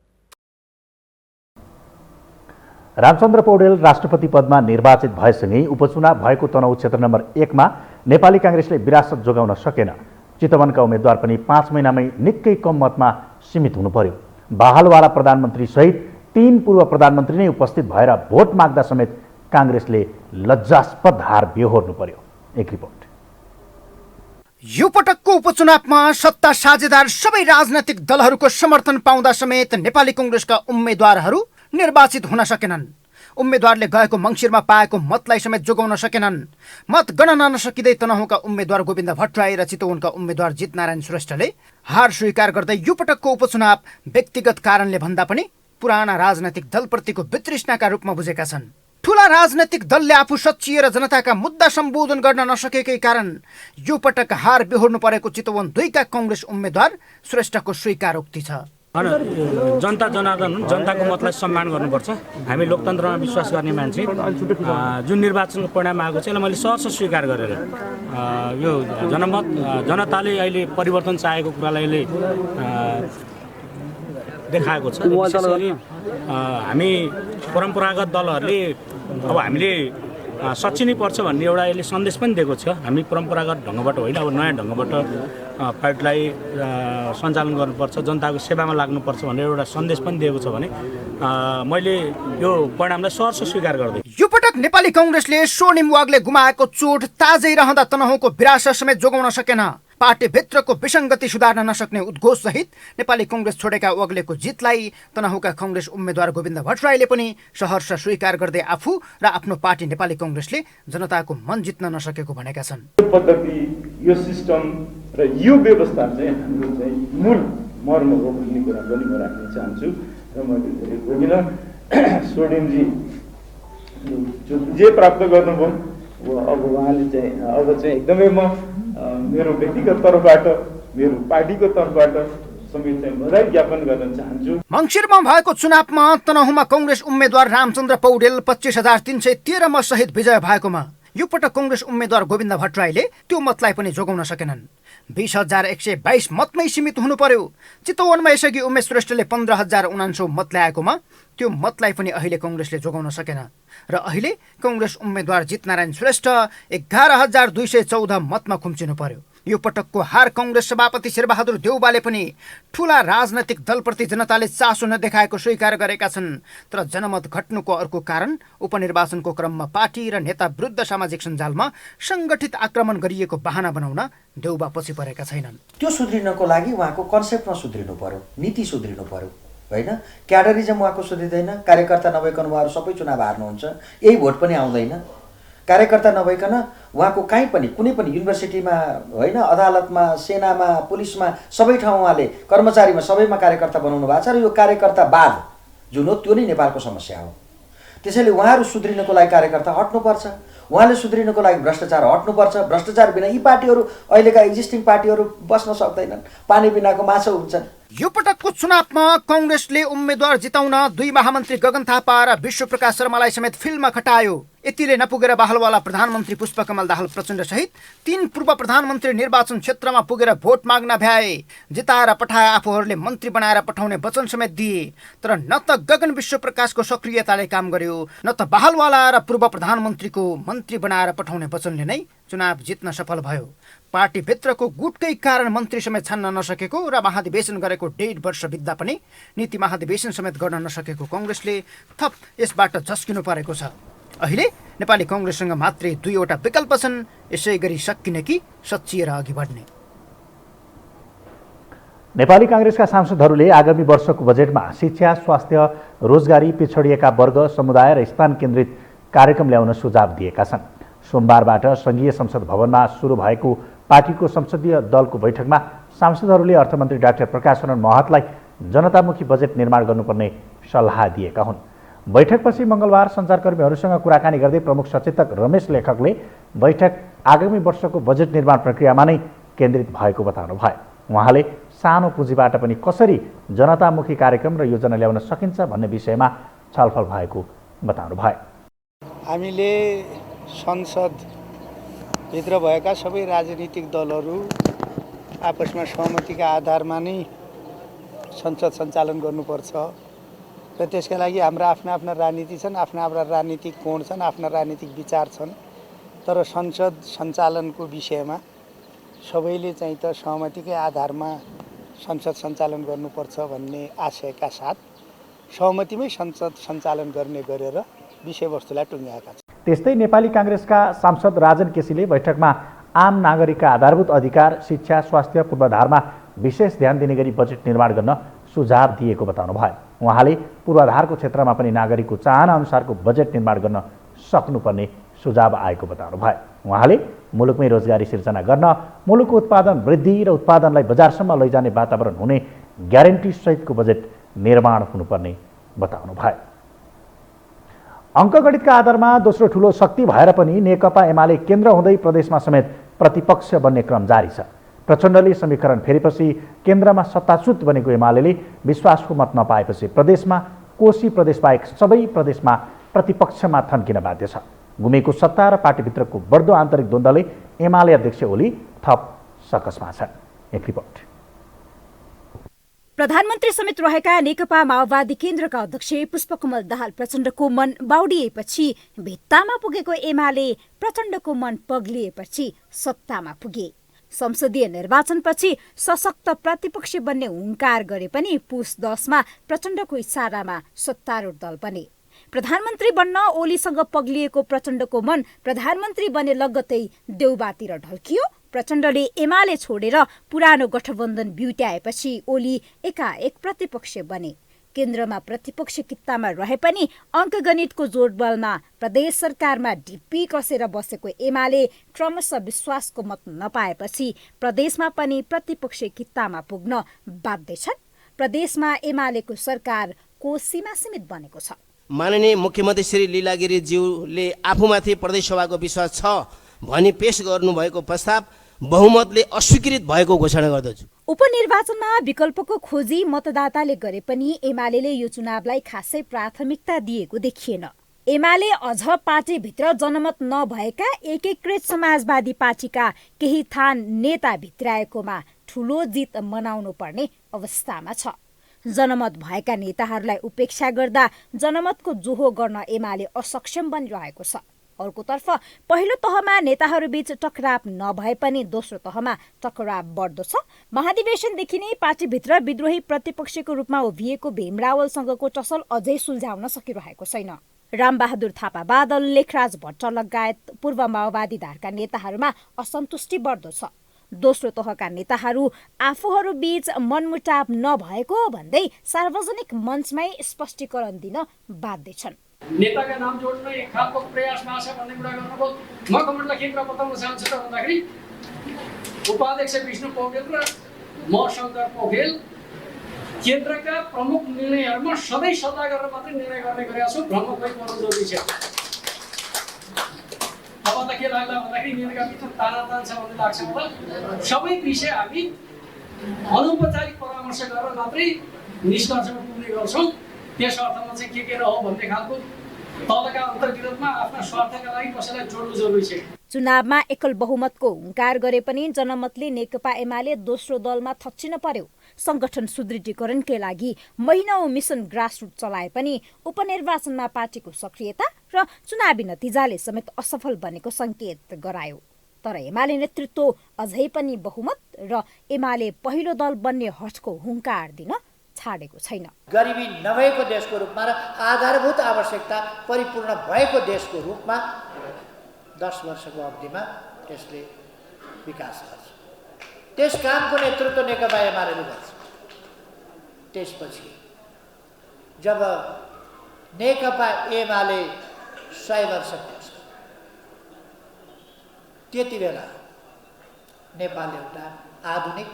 रामचन्द्र पौडेल राष्ट्रपति पदमा निर्वाचित भएसँगै उपचुनाव भएको तनहुँ क्षेत्र नम्बर 1 मा नेपाली कांग्रेसले विरासत जोगाउन सकेन। चितवनका उम्मेद्वार पनि 5 महिनामै निकै कम मतमा सीमित हुनु पर्यो। बहालवाला प्रधानमन्त्री सहित 3 पूर्व प्रधानमन्त्री नै उपस्थित भएर भोट माग्दा समेत कांग्रेसले लज्जास्पद हार बेहोर्नु पर्यो। एक रिपोर्ट। यो पटकको उपचुनावमा सत्ता साझेदार सबै राजनैतिक दलहरूको समर्थन पाउँदा समेत नेपाली कांग्रेसका उम्मेद्वारहरू निर्वाचित हुन सकेनन्। उम्मेद्वारले गएको मङ्सिरमा पाएको मतलाई समेत जोगाउन सकेनन्। मत गणना नसकिँदै तनहुँका उम्मेद्वार गोविन्द भट्टराई र चितवनका उम्मेद्वार जितनारायण श्रेष्ठले हार स्वीकार गर्दै यो पटकको उपचुनाव व्यक्तिगत कारणले भन्दा पनि पुराना राजनैतिक दलप्रतिको वितृष्णाका रूपमा बुझेका छन्। ठूला राजनैतिक दलले आफू सच्चिएर जनताका मुद्दा सम्बोधन गर्न नसकेकै कारण यो पटक हार बेहोर्नु परेको चितवन 2 का कांग्रेस उम्मेद्वार श्रेष्ठको स्वीकारोक्ति छ। जनता जनार्दन हुन्, जनताको मतलाई सम्मान गर्नुपर्छ। हामी लोकतन्त्रमा विश्वास गर्ने मान्छे। जुन निर्वाचनको परिणाम आएको छ यसलाई मैले सहर्ष स्वीकार गरेर यो जनमत जनताले अहिले परिवर्तन चाहेको कुरालाई अहिले देखाएको छ। विशेष गरी हामी परम्परागत दलहरूले अब हामीले सच्चिनै पर्छ भन्ने एउटा यसले सन्देश पनि दिएको छ। हामी परम्परागत ढङ्गबाट होइन, अब नयाँ ढङ्गबाट पार्टीलाई सञ्चालन गर्नुपर्छ, जनताको सेवामा लाग्नुपर्छ भनेर एउटा सन्देश पनि दिएको छ भने मैले यो परिणामलाई सहर्ष स्वीकार गर्दै। यो पटक नेपाली कांग्रेसले स्वर्णिम वाग्ले गुमाएको चोट ताजै रहँदा तनहुँको विरासत समेत जोगाउन सकेन। पार्टीभित्रको विसङ्गति सुधार्न नसक्ने उद्घोष सहित नेपाली कङ्ग्रेस छोडेका ओग्लेको जितलाई तनहुँका कङ्ग्रेस उम्मेद्वार गोविन्द भट्टराईले पनि सहर्ष स्वीकार गर्दै आफू र आफ्नो पार्टी नेपाली कङ्ग्रेसले जनताको मन जित्न नसकेको भनेका छन्। यो पद्धति, यो सिस्टम र यो व्यवस्था चाहिँ हाम्रो चाहिँ मूल मर्म हो भन्ने कुरा पनि म राख्न चाहन्छु। र मैले धेरै भोगिन सोडिमजी जे प्राप्त गर्नुभयो अब उहाँले चाहिँ एकदमै म मेरो व्यक्तिगत तर्फबाट, मेरो पार्टीको तर्फबाट समेत चाहिँ बधाई ज्ञापन गर्न चाहन्छु। मङ्सिरमा भएको चुनावमा तनहुँमा कङ्ग्रेस उम्मेद्वार रामचन्द्र पौडेल 25,313 मत सहित विजय भएकोमा यो पटक कङ्ग्रेस उम्मेद्वार गोविन्द भट्टराईले त्यो मतलाई पनि जोगाउन सकेनन्। 20,122 मतमै सीमित हुनु पर्यो। चितवनमा यसअघि उमेश श्रेष्ठले 15,049 मत ल्याएकोमा त्यो मतलाई पनि अहिले कङ्ग्रेसले जोगाउन सकेन र अहिले कङ्ग्रेस उम्मेद्वार जितनारायण श्रेष्ठ 11,214 मतमा खुम्चिनु पर्यो। यो पटकको हार कङ्ग्रेस सभापति शेरबहादुर देउवाले पनि ठूला राजनैतिक दलप्रति जनताले चासो नदेखाएको स्वीकार गरेका छन्। तर जनमत घट्नुको अर्को कारण उपनिर्वाचनको क्रममा पार्टी र नेता विरुद्ध सामाजिक सञ्जालमा सङ्गठित आक्रमण गरिएको बहाना बनाउन देउवा पछि परेका छैनन्। त्यो सुध्रिनको लागि उहाँको कन्सेप्टमा सुध्रिनु पर्यो, नीति सुध्रिनु पर्यो, होइन? क्याडरिजम उहाँको सुध्रिँदैन। कार्यकर्ता नभइकन उहाँहरू सबै चुनाव हार्नुहुन्छ, यही भोट पनि आउँदैन। कार्यकर्ता नभइकन उहाँको कहीँ पनि कुनै पनि युनिभर्सिटीमा, होइन, अदालतमा, सेनामा, पुलिसमा, सबै ठाउँ उहाँले कर्मचारीमा सबैमा कार्यकर्ता बनाउनु भएको छ र यो कार्यकर्तावाद जुन हो त्यो नै नेपालको समस्या हो। त्यसैले उहाँहरू सुध्रिनको लागि कार्यकर्ता हट्नुपर्छ, उहाँले सुध्रिनको लागि भ्रष्टाचार हट्नुपर्छ। भ्रष्टाचार बिना यी पार्टीहरू, अहिलेका एक्जिस्टिङ पार्टीहरू बस्न सक्दैनन्, पानी बिनाको माछा हुन्छन्। यो पटकको चुनावमा कङ्ग्रेसले उम्मेद्वार जिताउन 2 महामन्त्री गगन थापा र विश्वप्रकाश शर्मालाई समेत फिल्डमा खटायो। यतिले नपुगेर बाहलवाला प्रधानमन्त्री पुष्पकमल दाहाल प्रचण्ड सहित 3 पूर्व प्रधानमन्त्री निर्वाचन क्षेत्रमा पुगेर भोट माग्न भ्याए। जिताएर पठाए आफूहरूले मन्त्री बनाएर पठाउने वचन समेत दिए। तर न त गगन विश्वप्रकाशको सक्रियताले काम गर्यो, न त बाहलवाला र पूर्व प्रधानमन्त्रीको मन्त्री बनाएर पठाउने वचनले नै चुनाव जित्न सफल भयो। पार्टीभित्रको गुटकै कारण मन्त्री समेत छान्न नसकेको र महाधिवेशन गरेको 1.5 वर्ष बित्दा पनि नीति महाधिवेशन समेत गर्न नसकेको कङ्ग्रेसले थप यसबाट झस्किनु परेको छ। अहिले नेपाली कङ्ग्रेससँग मात्रै 2वटा विकल्प छन्, यसै गरी सकिने कि सच्चिएर अघि बढ्ने। नेपाली काङ्ग्रेसका सांसदहरूले आगामी वर्षको बजेटमा शिक्षा, स्वास्थ्य, रोजगारी, पिछडिएका वर्ग, समुदाय र स्थान केन्द्रित कार्यक्रम ल्याउन सुझाव दिएका छन्। सोमबारबाट सङ्घीय संसद भवनमा सुरु भएको पार्टीको संसदीय दलको बैठकमा सांसदहरूले अर्थमन्त्री डाक्टर प्रकाश शरण महतलाई जनतामुखी बजेट निर्माण गर्नुपर्ने सल्लाह दिएका हुन्। बैठकपछि मङ्गलबार सञ्चारकर्मीहरूसँग कुराकानी गर्दै प्रमुख सचेतक रमेश लेखकले बैठक आगामी वर्षको बजेट निर्माण प्रक्रियामा नै केन्द्रित भएको बताउनु भयो। उहाँले सानो पुँजीबाट पनि कसरी जनतामुखी कार्यक्रम र योजना ल्याउन सकिन्छ भन्ने विषयमा छलफल भएको बताउनु भयो। हामीले संसदभित्र भएका सबै राजनीतिक दलहरू आपसमा सहमतिका आधारमा नै संसद सञ्चालन गर्नुपर्छ र त्यसका लागि हाम्रा आफ्ना राजनीति छन्, आफ्ना राजनीतिक कोण छन्, आफ्ना राजनीतिक विचार छन्। तर संसद सञ्चालनको विषयमा सबैले चाहिँ त सहमतिकै आधारमा संसद सञ्चालन गर्नुपर्छ भन्ने आशयका साथ सहमतिमै संसद सञ्चालन गर्ने गरेर विषयवस्तुलाई टुङ्ग्याएका छन्। त्यस्तै नेपाली काङ्ग्रेसका सांसद राजन केसीले बैठकमा आम नागरिकका आधारभूत अधिकार, शिक्षा, स्वास्थ्य, पूर्वाधारमा विशेष ध्यान दिने गरी बजेट निर्माण गर्न सुझाव दिएको बताउनु भयो। उहाँले पूर्वाधारको क्षेत्रमा पनि नागरिकको चाहना अनुसारको बजेट निर्माण गर्न सक्नुपर्ने सुझाव आएको बताउनु भयो। उहाँले मुलुकमै रोजगारी सिर्जना गर्न, मुलुकको उत्पादन वृद्धि र उत्पादनलाई बजारसम्म लैजाने वातावरण हुने ग्यारेन्टी सहितको बजेट निर्माण हुनुपर्ने बताउनु भयो। अङ्कगणितका आधारमा दोस्रो ठुलो शक्ति भएर पनि नेकपा एमाले केन्द्र हुँदै प्रदेशमा समेत प्रतिपक्ष बन्ने क्रम जारी छ। प्रचण्डले समीकरण फेरेपछि केन्द्रमा सत्ताच्युत बनेको एमाले विश्वासको मत नपाएपछि प्रदेशमा कोशी प्रदेशबाहेक सबै प्रदेशमा प्रतिपक्षमा थन्किन बाध्य छ। गुमेको सत्ता र पार्टीभित्रको बढ्दो आन्तरिक द्वन्द्वले एमाले अध्यक्ष ओली थप सकसमा छन्। एक रिपोर्ट। प्रधानमन्त्री समेत रहेका नेकपा माओवादी केन्द्रका अध्यक्ष पुष्पकमल दाहाल प्रचण्डको मन बाउडिएपछि भित्तामा पुगेको एमाले प्रचण्डको मन पग्लिएपछि सत्तामा पुगे। संसदीय निर्वाचनपछि सशक्त प्रतिपक्ष बन्ने हुङ्कार गरे पनि पुस 10 मा प्रचण्डको इशारामा सत्तारूढ दल बने। प्रधानमन्त्री बन्न ओलीसँग पग्लिएको प्रचण्डको मन प्रधानमन्त्री बने लगत्तै देउबातिर ढल्कियो। प्रचण्डले एमाले छोडेर पुरानो गठबन्धन बिउत्याएपछि ओली एकाएक प्रतिपक्ष बने। केन्द्रमा प्रतिपक्ष कित्तामा रहे पनि अङ्कगणितको जोडबलमा प्रदेश सरकारमा ढिप्पी कसेर बसेको एमाले क्रमशः विश्वासको मत नपाएपछि प्रदेशमा पनि प्रतिपक्ष कित्तामा पुग्न बाध्य छन्। प्रदेशमा एमालेको सरकार कोसीमा सीमित बनेको छ। माननीय मुख्यमन्त्री श्री लीलागिरीज्यूले आफूमाथि प्रदेशसभाको विश्वास छ भनी पेश गर्नुभएको प्रस्ताव बहुमतले अस्वीकृत भएको घोषणा गर्दछु। उपनिर्वाचनमा विकल्पको खोजी मतदाताले गरे पनि एमाले यो चुनावलाई खासै प्राथमिकता दिएको देखिएन। एमाले अझ पार्टीभित्र जनमत नभएका एकीकृत समाजवादी पार्टीका केही थान नेता भित्राएकोमा ठूलो जित मनाउनु पर्ने अवस्थामा छ। जनमत भएका नेताहरूलाई उपेक्षा गर्दा जनमतको जोहो गर्न एमाले असक्षम बनिरहेको छ। अर्कोतर्फ पहिलो तहमा नेताहरूबीच टकराव नभए पनि दोस्रो तहमा टकराव बढ्दो छ। महाधिवेशनदेखि नै पार्टीभित्र विद्रोही प्रतिपक्षको रूपमा उभिएको भीम रावलसँगको टसल अझै सुल्झाउन सकिरहेको छैन। रामबहादुर थापा बादल, लेखराज भट्ट लगायत पूर्व माओवादी धारका नेताहरूमा असन्तुष्टि बढ्दो छ। दोस्रो तहका नेताहरू आफूहरू बीच मनमुटाव नभएको भन्दै सार्वजनिक मञ्चमै स्पष्टीकरण दिन बाध्य छन्। नेताका नाम जोड्न एक खालको प्रयास भएको छ भन्ने कुरा गर्नुभयो। म कमेन्टलाई के कुरा बताउन चाहन्छु त भन्दाखेरि उपाध्यक्ष विष्णु पौडेल र म शङ्कर पौडेल केन्द्रका प्रमुख निर्णयहरूमा सधैँ सल्लाह गरेर मात्रै निर्णय गर्ने गरेका छौँ। भ्रम कोही पर्नु जरुरी छ। अब त के लाग्ला भन्दाखेरि यिनीहरूका बिचमा तानातान छ भन्ने लाग्छ मलाई। सबै विषय हामी अनौपचारिक परामर्श गरेर मात्रै निष्कर्षमा पुग्ने गर्छौँ। त्यस अर्थमा चाहिँ के रह्यो भन्ने खालको तलका अन्तर्विरोधमा आफ्ना स्वार्थका लागि कसैलाई जोड्नु जरुरी छ। चुनावमा एकल बहुमतको हुङ्कार गरे पनि जनमतले नेकपा एमाले दोस्रो दलमा थच्चिन पर्यो। संगठन सुदृढीकरणकै लागि महिनौं मिसन ग्रासरुट चलाए पनि उपनिर्वाचनमा पार्टीको सक्रियता र चुनावी नतिजाले समेत असफल बनेको संकेत गरायो। तर एमाले नेतृत्व अझै पनि बहुमत र एमाले पहिलो दल बन्ने हठको हुङ्कार दिन छाडेको छैन। गरिबी नभएको देशको रूपमा र आधारभूत आवश्यकता परिपूर्ण भएको देशको रूपमा 10 वर्षको अवधिमा त्यसले विकास गर्छ। त्यस कामको नेतृत्व नेकपा एमालेले गर्छ। त्यसपछि जब नेकपा एमाले 100 वर्ष पुग्छ त्यति बेला नेपाल एउटा आधुनिक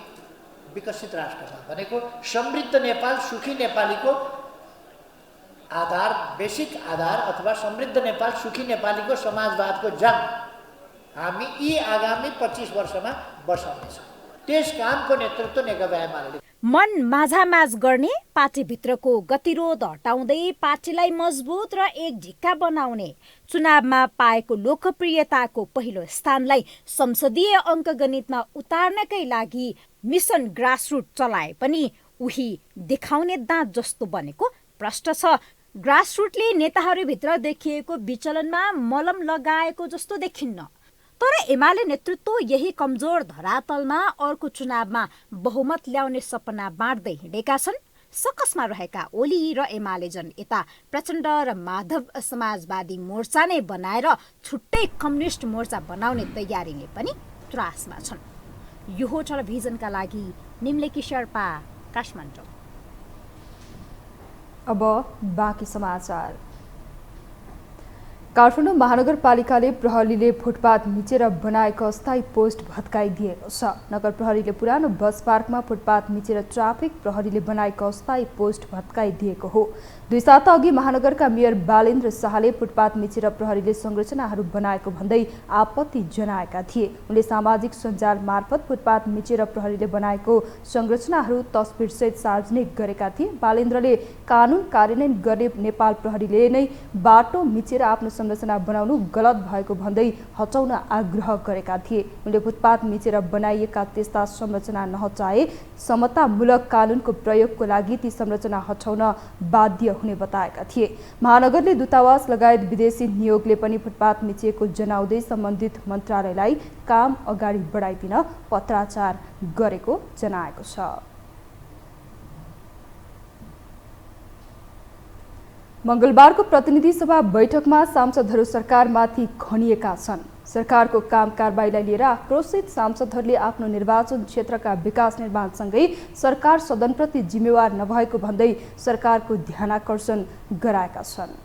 विकसित राष्ट्रमा भनेको समृद्ध नेपाल, सुखी नेपालीको आधार, बेसिक आधार अथवा समृद्ध नेपाल, सुखी नेपालीको समाजवादको जङ हामी यी आगामी 25 वर्षमा बसाउनेछौँ। त्यस कामको नेतृत्व नेकपा एमाले। मन माझामाझ गर्ने, पार्टीभित्रको गतिरोध हटाउँदै पार्टीलाई मजबुत र एक ढिक्का बनाउने, चुनावमा पाएको लोकप्रियताको पहिलो स्थानलाई संसदीय अङ्कगणितमा उतार्नकै लागि मिसन ग्रासरुट चलाए पनि उही देखाउने दाँत जस्तो बनेको प्रश्न छ। ग्रासरुटले नेताहरूभित्र देखिएको विचलनमा मलम लगाएको जस्तो देखिन्न। तर एमाले नेतृत्व यही कमजोर धरातलमा अर्को चुनावमा बहुमत ल्याउने सपना बाँड्दै हिँडेका छन्। सकसमा रहेका ओली र एमाले जन यता प्रचण्ड र माधव समाजवादी मोर्चा नै बनाएर छुट्टै कम्युनिस्ट मोर्चा बनाउने तयारीले पनि त्रासमा छन्। यो हो टेलिभिजनका लागि निम्लेकी शेर्पा, काठमाडौँ। अब बाँकी समाचार। काठमाडौँ महानगरपालिकाले प्रहरीले फुटपाथ मिचेर बनाएको अस्थायी पोस्ट भत्काइदिएको छ। नगर प्रहरीले पुरानो बस पार्कमा फुटपाथ मिचेर ट्राफिक प्रहरीले बनाएको अस्थायी पोस्ट भत्काइदिएको हो। 2 साता अघि महानगरका मेयर बालेन्द्र शाहले फुटपाथ मिचेर प्रहरीले संरचनाहरू बनाएको भन्दै आपत्ति जनाएका थिए। उनले सामाजिक सञ्जाल मार्फत फुटपाथ मिचेर प्रहरीले बनाएको संरचनाहरू तस्बिरसहित सार्वजनिक गरेका थिए। बालेन्द्रले कानुन कार्यान्वयन गर्ने नेपाल प्रहरीले नै बाटो मिचेर आफ्नो संरचना बनाउनु गलत भएको भन्दै हटाउन आग्रह गरेका थिए। उनले फुटपाथ मिचेर बनाइएका त्यस्ता संरचना नहटाए समतामूलक कानुनको प्रयोगको लागि ती संरचना हटाउन बाध्य हुने बताएका थिए। महानगरले दूतावास लगायत विदेशी नियोगले पनि फुटपाथ मिचिएको जनाउँदै सम्बन्धित मन्त्रालयलाई काम अगाडि बढाइदिन पत्राचार गरेको जनाएको छ। मङ्गलबारको प्रतिनिधि सभा बैठकमा सांसदहरू सरकारमाथि खनिएका छन्। सरकारको काम कारबाहीलाई लिएर आक्रोशित सांसदहरूले आफ्नो निर्वाचन क्षेत्रका विकास निर्माणसँगै सरकार सदनप्रति जिम्मेवार नभएको भन्दै सरकारको ध्यानाकर्षण गराएका छन्।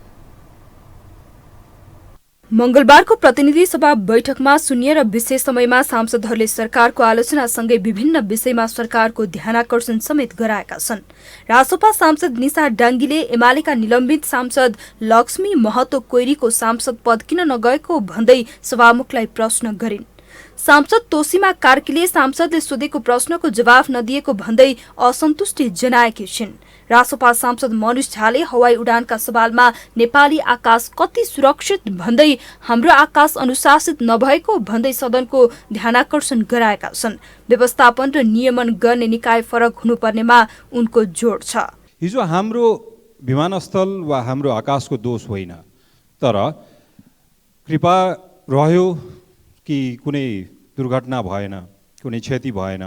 मङ्गलबारको प्रतिनिधि सभा बैठकमा शून्य र विशेष समयमा सांसदहरूले सरकारको आलोचनासँगै विभिन्न विषयमा सरकारको ध्यानाकर्षण समेत गराएका छन्। रासोपा सांसद निशा डाङ्गीले एमालेका निलम्बित सांसद लक्ष्मी महतो कोइरीको सांसद पद किन नगएको भन्दै सभामुखलाई प्रश्न गरिन्। सांसद तोसीमा कार्कीले सांसदले सोधेको प्रश्नको जवाफ नदिएको भन्दै असन्तुष्टि जनाएकी छिन्। रासोपा सांसद मनुष झाले हवाई उडानका सवालमा नेपाली आकाश कति सुरक्षित भन्दै हाम्रो आकाश अनुशासित नभएको भन्दै सदनको ध्यानाकर्षण गराएका छन्। व्यवस्थापन र नियमन गर्ने निकाय फरक हुनुपर्नेमा उनको जोड छ। हिजो हाम्रो विमानस्थल वा हाम्रो आकाशको दोष होइन, तर कृपा रह्यो कि कुनै दुर्घटना भएन, कुनै क्षति भएन।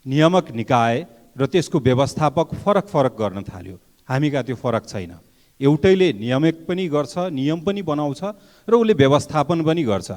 नियामक निकाय र त्यसको व्यवस्थापक फरक गर्न थाल्यो। हामीका त्यो फरक छैन। एउटैले नियामक पनि गर्छ, नियम पनि बनाउँछ र उसले व्यवस्थापन पनि गर्छ।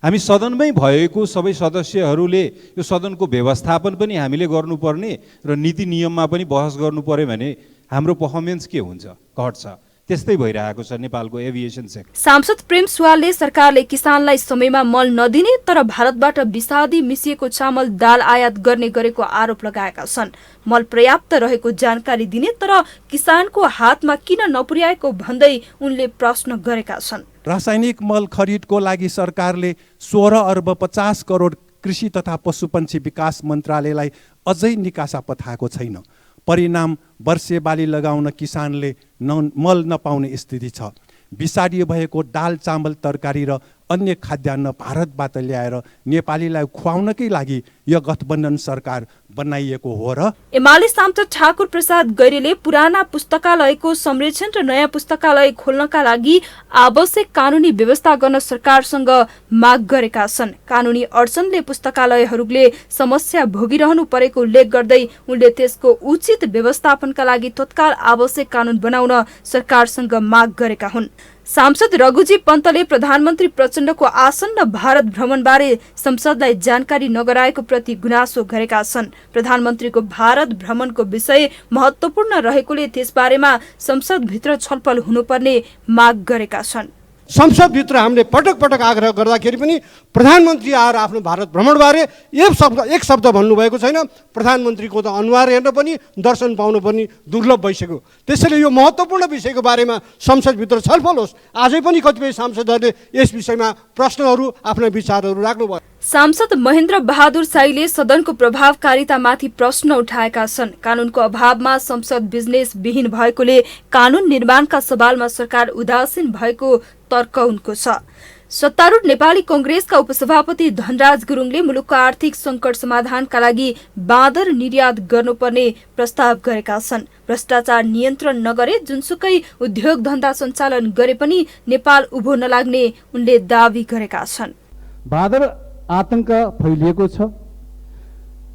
हामी सदनमै भएको सबै सदस्यहरूले यो सदनको व्यवस्थापन पनि हामीले गर्नुपर्ने र नीति नियममा पनि बहस गर्नु पर्यो भने हाम्रो पर्फर्मेन्स के हुन्छ? घट्छ। त्यस्तै भइरहेको छ नेपालको एभिएसन सेक्टर। सांसद प्रेम सुवालले सरकारले किसानलाई समयमा मल नदिने तर भारतबाट विषादी मिसिएको चामल दाल आयात गर्ने गरेको आरोप लगाएका छन्। मल पर्याप्त रहेको जानकारी दिने तर किसानको हातमा किन नपुर्याएको भन्दै उनले प्रश्न गरेका छन्। रासायनिक मल खरिदको लागि सरकारले 16 अर्ब 50 करोड कृषि तथा पशुपन्छी विकास मन्त्रालयलाई अझै निकासा पठाएको छैन। परिणाम वर्षे बाली लगाउन किसानले मल नपाउने स्थिति छ। विषादी भएको दाल चामल तरकारी र अन्य खाद्यान्न भारतबाट ल्याएर नेपालीलाई खुवाउनकै लागि यो गठबन्धन सरकार बनाइएको हो र एमाले सांसद ठाकुर प्रसाद गैरेले पुराना पुस्तकालयको संरक्षण र नयाँ पुस्तकालय खोल्नका लागि आवश्यक कानुनी व्यवस्था गर्न सरकारसँग माग गरेका छन्। कानुनी अडचनले पुस्तकालयहरूले समस्या भोगिरहनु परेको उल्लेख गर्दै उनले त्यसको उचित व्यवस्थापनका लागि तत्काल आवश्यक कानुन बनाउन सरकारसँग माग गरेका हुन्। सांसद रघुजी पन्तले प्रधानमन्त्री प्रचण्डको आसन्न भारत भ्रमणबारे संसदलाई जानकारी नगराएको प्रति गुनासो गरेका छन्। प्रधानमन्त्रीको भारत भ्रमणको विषय महत्त्वपूर्ण रहेकोले त्यसबारेमा संसदभित्र छलफल हुनुपर्ने माग गरेका छन्। संसदभित्र हामीले पटक पटक आग्रह गर्दाखेरि पनि प्रधानमन्त्री आएर आफ्नो भारत भ्रमणबारे एक शब्द भन्नुभएको छैन। प्रधानमन्त्रीको त अनुहार हेर्न पनि दर्शन पाउनु पनि दुर्लभ भइसक्यो। त्यसैले यो महत्त्वपूर्ण विषयको बारेमा संसदभित्र छलफल होस्। आजै पनि कतिपय सांसदहरूले यस विषयमा प्रश्नहरू आफ्ना विचारहरू राख्नुभयो। सांसद महेन्द्र बहादुर साईले सदनको प्रभावकारितामाथि प्रश्न उठाएका छन्। कानुनको अभावमा संसद बिजनेस विहीन भएकोले कानुन निर्माणका सवालमा सरकार उदासीन भएको तर्क उनको छ। सत्तारूढ नेपाली कांग्रेसका उपसभापति धनराज गुरुङले मुलुकको आर्थिक संकट समाधानका लागि बाँदर निर्यात गर्नुपर्ने प्रस्ताव गरेका छन्। भ्रष्टाचार नियन्त्रण नगरे जुनसुकै उद्योग धन्दा सञ्चालन गरे पनि नेपाल उभो नलाग्ने उनले दावी गरेका छन्। बाँदर आतंक फैलिएको छ।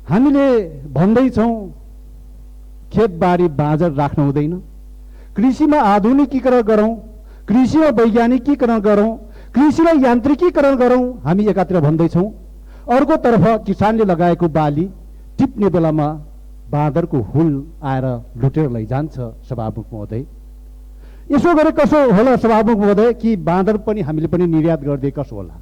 हामीले भन्दैछौँ खेतबारी बाँझर राख्नु हुँदैन, कृषिमा आधुनिकीकरण गरौँ, कृषिमा वैज्ञानिकीकरण गरौँ, कृषिलाई यान्त्रिकीकरण गरौँ। हामी एकातिर भन्दैछौँ, अर्कोतर्फ किसानले लगाएको बाली टिप्ने बेलामा बाँदरको हुल आएर लुटेर लैजान्छ। सभामुख महोदय, यसो गरे कसो होला सभामुख महोदय कि बाँदर पनि हामीले पनि निर्यात गर्दै कसो होला?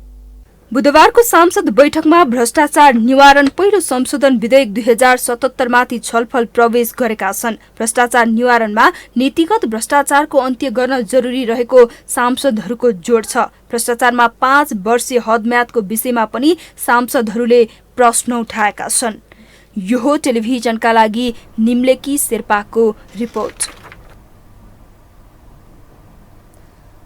बुधबारको सांसद बैठकमा भ्रष्टाचार निवारण पहिलो संशोधन विधेयक 2077 माथि छलफल प्रवेश गरेका छन्। भ्रष्टाचार निवारणमा नीतिगत भ्रष्टाचारको अन्त्य गर्न जरुरी रहेको सांसदहरूको जोड छ। भ्रष्टाचारमा 5 वर्षीय हदम्यादको विषयमा पनि सांसदहरूले प्रश्न उठाएका छन्। यो टेलिभिजनका लागि निम्लेकी शेर्पाको रिपोर्ट।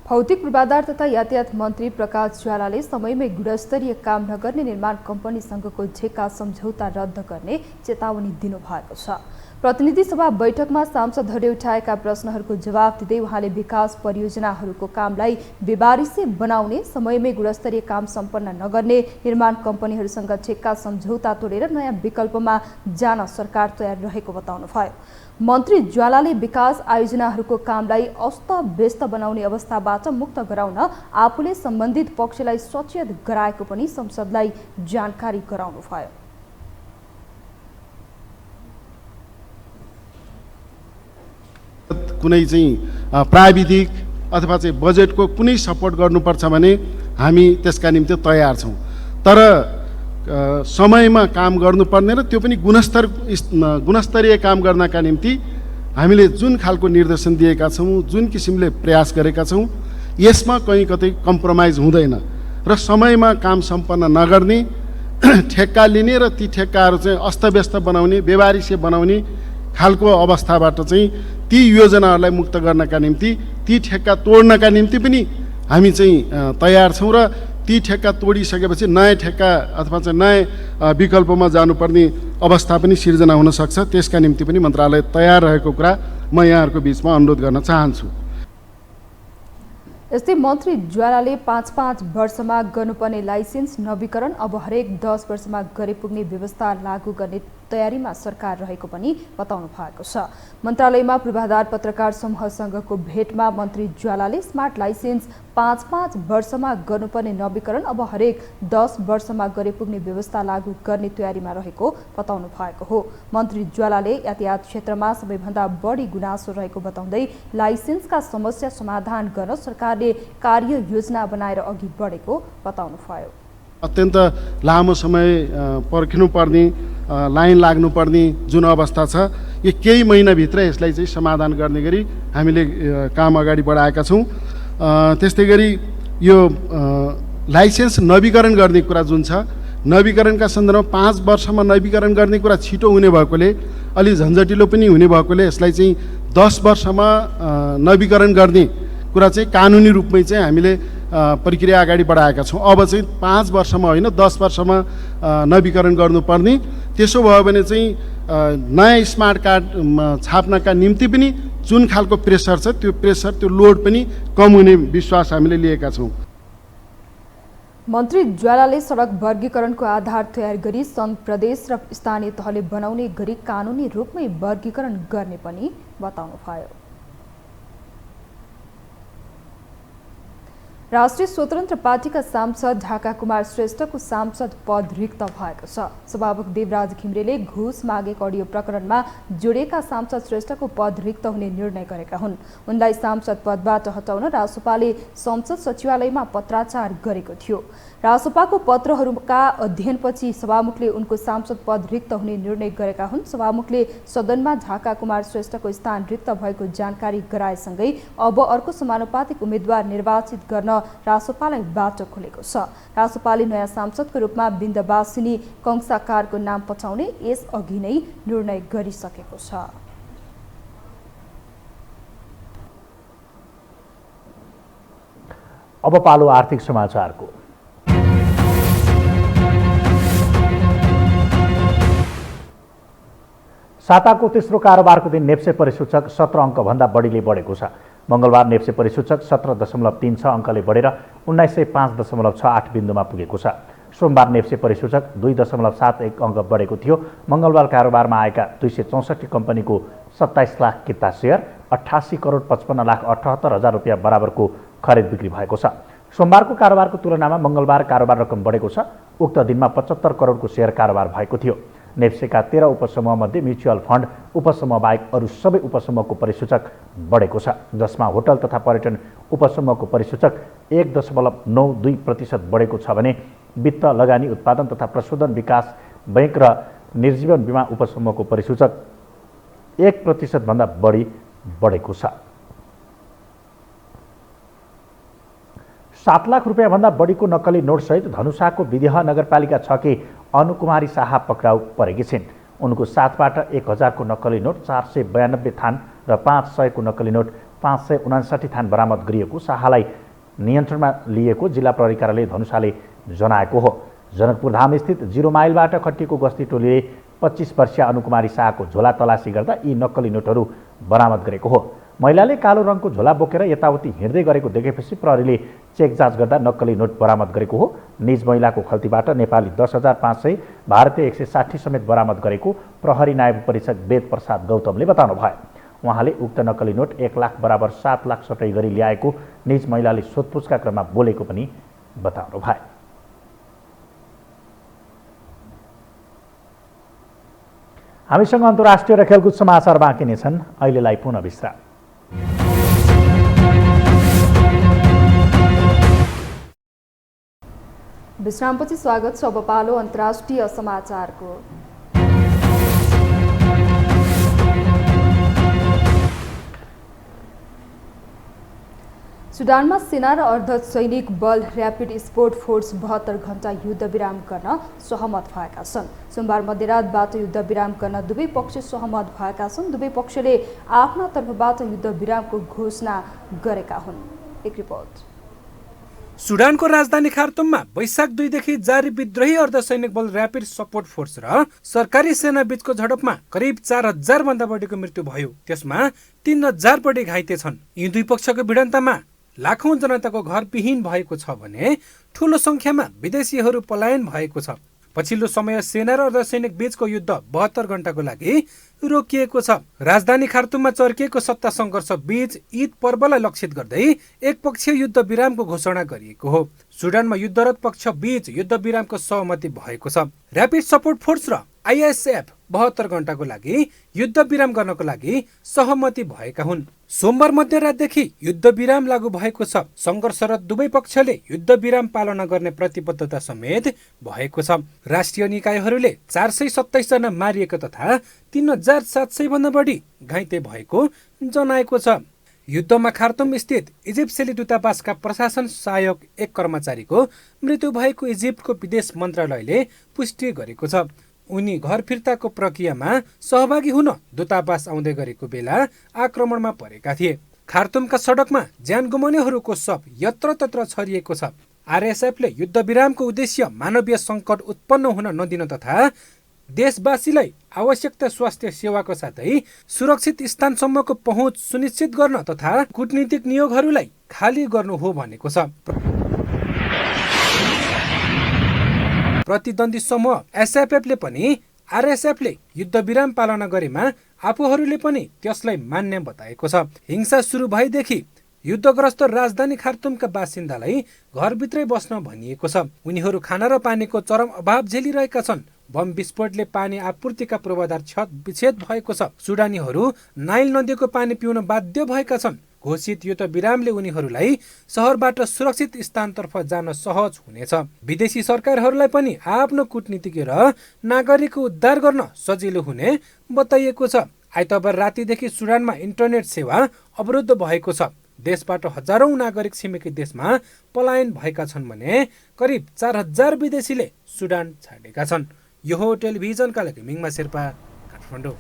भौतिक पूर्वाधार तथा यातायात मन्त्री प्रकाश ज्वालाले समयमै गुणस्तरीय काम नगर्ने निर्माण कम्पनीसँगको ठेक्का सम्झौता रद्द गर्ने चेतावनी दिनुभएको छ। प्रतिनिधि सभा बैठकमा सांसदहरूले उठाएका प्रश्नहरूको जवाफ दिँदै उहाँले विकास परियोजनाहरूको कामलाई बेबारिसे बनाउने, समयमै गुणस्तरीय काम सम्पन्न नगर्ने निर्माण कम्पनीहरूसँग ठेक्का सम्झौता तोडेर नयाँ विकल्पमा जान सरकार तयार रहेको बताउनुभयो। मन्त्री ज्वालाले विकास आयोजनाहरूको कामलाई अस्तव्यस्त बनाउने अवस्थाबाट मुक्त गराउन आफूले सम्बन्धित पक्षलाई सचेत गराएको पनि संसदलाई जानकारी गराउनुभयो। कुनै चाहिँ प्राविधिक अथवा चाहिँ बजेटको कुनै सपोर्ट गर्नुपर्छ भने हामी त्यसका निम्ति तयार छौँ, तर समयमा काम गर्नुपर्ने र त्यो पनि गुणस्तरीय काम गर्नका निम्ति हामीले जुन खालको निर्देशन दिएका छौँ, जुन किसिमले प्रयास गरेका छौँ, यसमा कहीँ कतै कम्प्रोमाइज हुँदैन र समयमा काम सम्पन्न नगर्ने, ठेक्का लिने र ती ठेक्काहरू चाहिँ अस्तव्यस्त बनाउने, व्यवहारिक बनाउने खालको अवस्थाबाट चाहिँ ती योजनाहरूलाई मुक्त गर्नका निम्ति, ती ठेक्का तोड्नका निम्ति पनि हामी चाहिँ तयार छौँ र ती ठेक्का तोडिसकेपछि नयाँ ठेक्का अथवा चाहिँ नयाँ विकल्पमा जानुपर्ने अवस्था पनि सिर्जना हुन सक्छ। त्यसका निम्ति पनि मन्त्रालय तयार रहेको कुरा म यहाँहरूको बिचमा अनुरोध गर्न चाहन्छु। यस्तै मन्त्री ज्वालाले 5-5 वर्षमा गर्नुपर्ने लाइसेन्स नवीकरण अब हरेक 10 वर्षमा गरे पुग्ने व्यवस्था लागू गर्ने तयारीमा सरकार रहेको पनि बताउनु भएको छ। मन्त्रालयमा पूर्वाधार पत्रकार समूहसँगको भेटमा मन्त्री ज्वालाले स्मार्ट लाइसेन्स 5-5 वर्षमा गर्नुपर्ने नवीकरण अब हरेक 10 वर्षमा गरे पुग्ने व्यवस्था लागू गर्ने तयारीमा रहेको बताउनु भएको हो। मन्त्री ज्वालाले यातायात क्षेत्रमा सबैभन्दा बढी गुनासो रहेको बताउँदै लाइसेन्सका समस्या समाधान गर्न सरकारले कार्य योजना बनाएर अघि बढेको बताउनु भयो। अत्यन्त लामो समय पर्खिनुपर्ने, लाइन लाग्नुपर्ने जुन अवस्था छ, यो केही महिनाभित्र यसलाई चाहिँ समाधान गर्ने गरी हामीले काम अगाडि बढाएका छौँ। त्यस्तै गरी यो लाइसेन्स नवीकरण गर्ने कुरा जुन छ, नवीकरणका सन्दर्भमा 5 वर्षमा नवीकरण गर्ने कुरा छिटो हुने भएकोले, अलि झन्झटिलो पनि हुने भएकोले यसलाई चाहिँ 10 वर्षमा नवीकरण गर्ने कुरा चाहिँ कानुनी रूपमै चाहिँ हामीले प्रक्रिया अगाडि बढाएका छौँ। अब चाहिँ 5 वर्षमा होइन 10 वर्षमा नवीकरण गर्नुपर्ने। त्यसो भयो भने चाहिँ नयाँ स्मार्ट कार्ड छाप्नका निम्ति पनि जुन खालको प्रेसर छ, त्यो प्रेसर, त्यो लोड पनि कम हुने विश्वास हामीले लिएका छौँ। मन्त्री ज्वालाले सडक वर्गीकरणको आधार तयार गरी सङ्घ, प्रदेश र स्थानीय तहले बनाउने गरी कानुनी रूपमै वर्गीकरण गर्ने पनि बताउनुभयो। राष्ट्रिय स्वतन्त्र पार्टीका सांसद ढाका कुमार श्रेष्ठको सांसद पद रिक्त भएको छ। सभामुख देवराज घिमिरेले घुस मागेको अडियो प्रकरणमा जोडिएका सांसद श्रेष्ठको पद रिक्त हुने निर्णय गरेका हुन्। उनलाई सांसद पदबाट हटाउन रासोपाले संसद सचिवालयमा पत्राचार गरेको थियो। रासोपाको पत्रहरूका अध्ययनपछि सभामुखले उनको सांसद पद रिक्त हुने निर्णय गरेका हुन्। सभामुखले सदनमा ढाका कुमार श्रेष्ठको स्थान रिक्त भएको जानकारी गराएसँगै अब अर्को समानुपातिक उम्मेद्वार निर्वाचित गर्न रासोपालाई बाटो खोलेको छ। रासोपाले नयाँ सांसदको रूपमा बिन्दवासिनी कंसाकारको नाम पठाउने यसअघि नै निर्णय गरिसकेको छ। अब पालो आर्थिक समाचारको। साताको तेस्रो कारोबारको दिन नेप्से परिसूचक 17 अङ्कभन्दा बढीले बढेको छ। मङ्गलबार नेप्से परिसूचक 17.36 अङ्कले बढेर 1905.68 बिन्दुमा पुगेको छ। सोमबार नेप्से परिसूचक 2.71 अङ्क बढेको थियो। मङ्गलबार कारोबारमा आएका 264 कम्पनीको 27 लाख किता सेयर 88,55,78,000 रुपियाँ बराबरको खरिद बिक्री भएको छ। सोमबारको कारोबारको तुलनामा मङ्गलबार कारोबार रकम बढेको छ। उक्त दिनमा 75 करोडको सेयर कारोबार भएको थियो। नेप्सेका 13 उपसमूहमध्ये म्युचुअल फन्ड उपसमूह बाहेक अरू सबै उपसमूहको परिसूचक बढेको छ, जसमा होटल तथा पर्यटन उपसमूहको परिसूचक 1.92% बढेको छ भने वित्त, लगानी, उत्पादन तथा प्रशोधन विकास बैंक र निर्जीवन बीमा उपसमूहको परिसूचक 1% भन्दा बढी बढेको छ। 7 लाख रुपियाँभन्दा बढीको नक्कली नोटसहित धनुषाको विदेह नगरपालिका 6 की अनुकुमारी शाह पक्राउ परेकी छिन्। उनको साथबाट 1000 को नक्कली नोट 492 थान र 500 को नक्कली नोट 559 थान बरामद गरिएको शाहलाई नियन्त्रणमा लिएको जिल्ला प्रहरी कार्यालय धनुषाले जनाएको हो। जनकपुरधाम स्थित 0 माइलबाट खटिएको गस्ती टोलीले 25 वर्षीय अनुकुमारी शाहको झोला तलासी गर्दा यी नक्कली नोटहरू बरामद गरेको हो। महिलाले कालो रङको झोला बोकेर यताउति हिँड्दै गरेको देखेपछि प्रहरीले चेक जाँच गर्दा नक्कली नोट बरामद गरेको हो। निज महिलाको खल्तीबाट नेपाली 10,500, भारतीय 160 समेत बरामद गरेको प्रहरी नायब परीक्षक वेद प्रसाद गौतमले बताउनु भयो। उहाँले उक्त नक्कली नोट 1 लाख बराबर 7 लाख सटै गरी ल्याएको निज महिलाले सोधपुछका क्रममा बोलेको पनि बताउनु भयो। हामीसँग अन्तर्राष्ट्रिय र खेलकुद समाचार बाँकी नै छन्। अहिलेलाई पुनः विश्राम। विश्रामपछि स्वागत छ। अब पालो अन्तर्राष्ट्रिय समाचारको। सुडानमा सेना र अर्धसैनिक बल र्यापिड सपोर्ट फोर्स 72 घण्टा युद्ध विराम गर्न सहमत भएका छन्। सोमबार मध्यरातबाट युद्ध विराम गर्न दुवै पक्ष सहमत भएका छन्। दुवै पक्षले आफ्ना तर्फबाट युद्ध विरामको घोषणा गरेका हुन्। एक रिपोर्ट। सुडानको राजधानी खार्तुममा वैशाख 2 देखि जारी विद्रोही अर्धसैनिक बल र्यापिड सपोर्ट फोर्स र सरकारी सेना बीचको झडपमा करिब 4000 भन्दा बढीको मृत्यु भयो। त्यसमा 3000 बढी घाइते छन्। यी दुई पक्षको भिडन्तमा लाखौं जनताको घर विहीन भएको छ भने ठूलो संख्यामा विदेशीहरू पलायन भएको छ। पछिल्लो समय सेना र अर्धसैनिक बीचको युद्ध 72 घण्टाको लागि रोकिएको छ। राजधानी खार्तुममा चर्किएको सत्ता संघर्ष बीच ईद पर्वलाई लक्षित गर्दै एकपक्षीय युद्ध विरामको घोषणा गरिएको हो। सुडानमा युद्धरत पक्ष बीच युद्ध विरामको सहमति भएको छ। र्यापिड सपोर्ट फोर्स र आईएसएफ 72 घण्टाको लागि युद्ध विराम गर्नको लागि सहमति भएका हुन्। सोमबार मध्यरातदेखि युद्ध विराम लागू भएको छ। संघर्षरत दुवै पक्षले युद्ध विराम पालना गर्ने प्रतिबद्धता समेत भएको छ। राष्ट्रिय निकायहरूले 427 जना मारिएको तथा 3700 भन्दा बढी घाइते भएको जनाएको छ। युद्धमा खार्तुम स्थित इजिप्सियली दूतावासका प्रशासन सहायक एक कर्मचारीको मृत्यु भएको इजिप्टको विदेश मन्त्रालयले पुष्टि गरेको छ। उनी घर फिर्ताको प्रक्रियामा सहभागी हुन दूतावास आउँदै गरेको बेला आक्रमणमा परेका थिए। खार्तुमका सडकमा ज्यान गुमाउनेहरूको शव यत्रतत्र छरिएको छ। आरएसएफले युद्ध विरामको उद्देश्य मानवीय सङ्कट उत्पन्न हुन नदिन तथा देशवासीलाई आवश्यकता स्वास्थ्य सेवाको साथै सुरक्षित स्थानसम्मको पहुँच सुनिश्चित गर्न तथा कूटनीतिक नियोगहरूलाई खाली गर्नु हो भनेको छ। प्रतिद्वन्दी समूह एसएफएफले पनि आरएसएफले युद्ध विराम पालना गरेमा आफूहरूले पनि त्यसलाई मान्य बताएको छ। हिंसा सुरु भएदेखि युद्धग्रस्त राजधानी खार्तुमका बासिन्दालाई घरभित्रै बस्न भनिएको छ। उनीहरू खाना र पानीको चरम अभाव झेलिरहेका छन्। बम विस्फोटले पानी आपूर्तिका पूर्वाधार क्षत विच्छेद भएको छ। सुडानीहरू नाइल नदीको पानी पिउन बाध्य भएका छन्। घोषित युद्ध विरामले उनीहरूलाई सहरबाट सुरक्षित स्थानतर्फ जान सहज हुनेछ। विदेशी सरकारहरूलाई पनि आफ्नो कूटनीतिज्ञ र नागरिकको उद्धार गर्न सजिलो हुने बताइएको छ। आइतबार रातिदेखि सुडानमा इन्टरनेट सेवा अवरुद्ध भएको छ। देशबाट हजारौं नागरिक छिमेकी देशमा पलायन भएका छन् भने करिब 4000 विदेशीले सुडान छाडेका छन्। यो हो टेलिभिजनका लागि मिङमा शेर्पा, काठमाडौँ।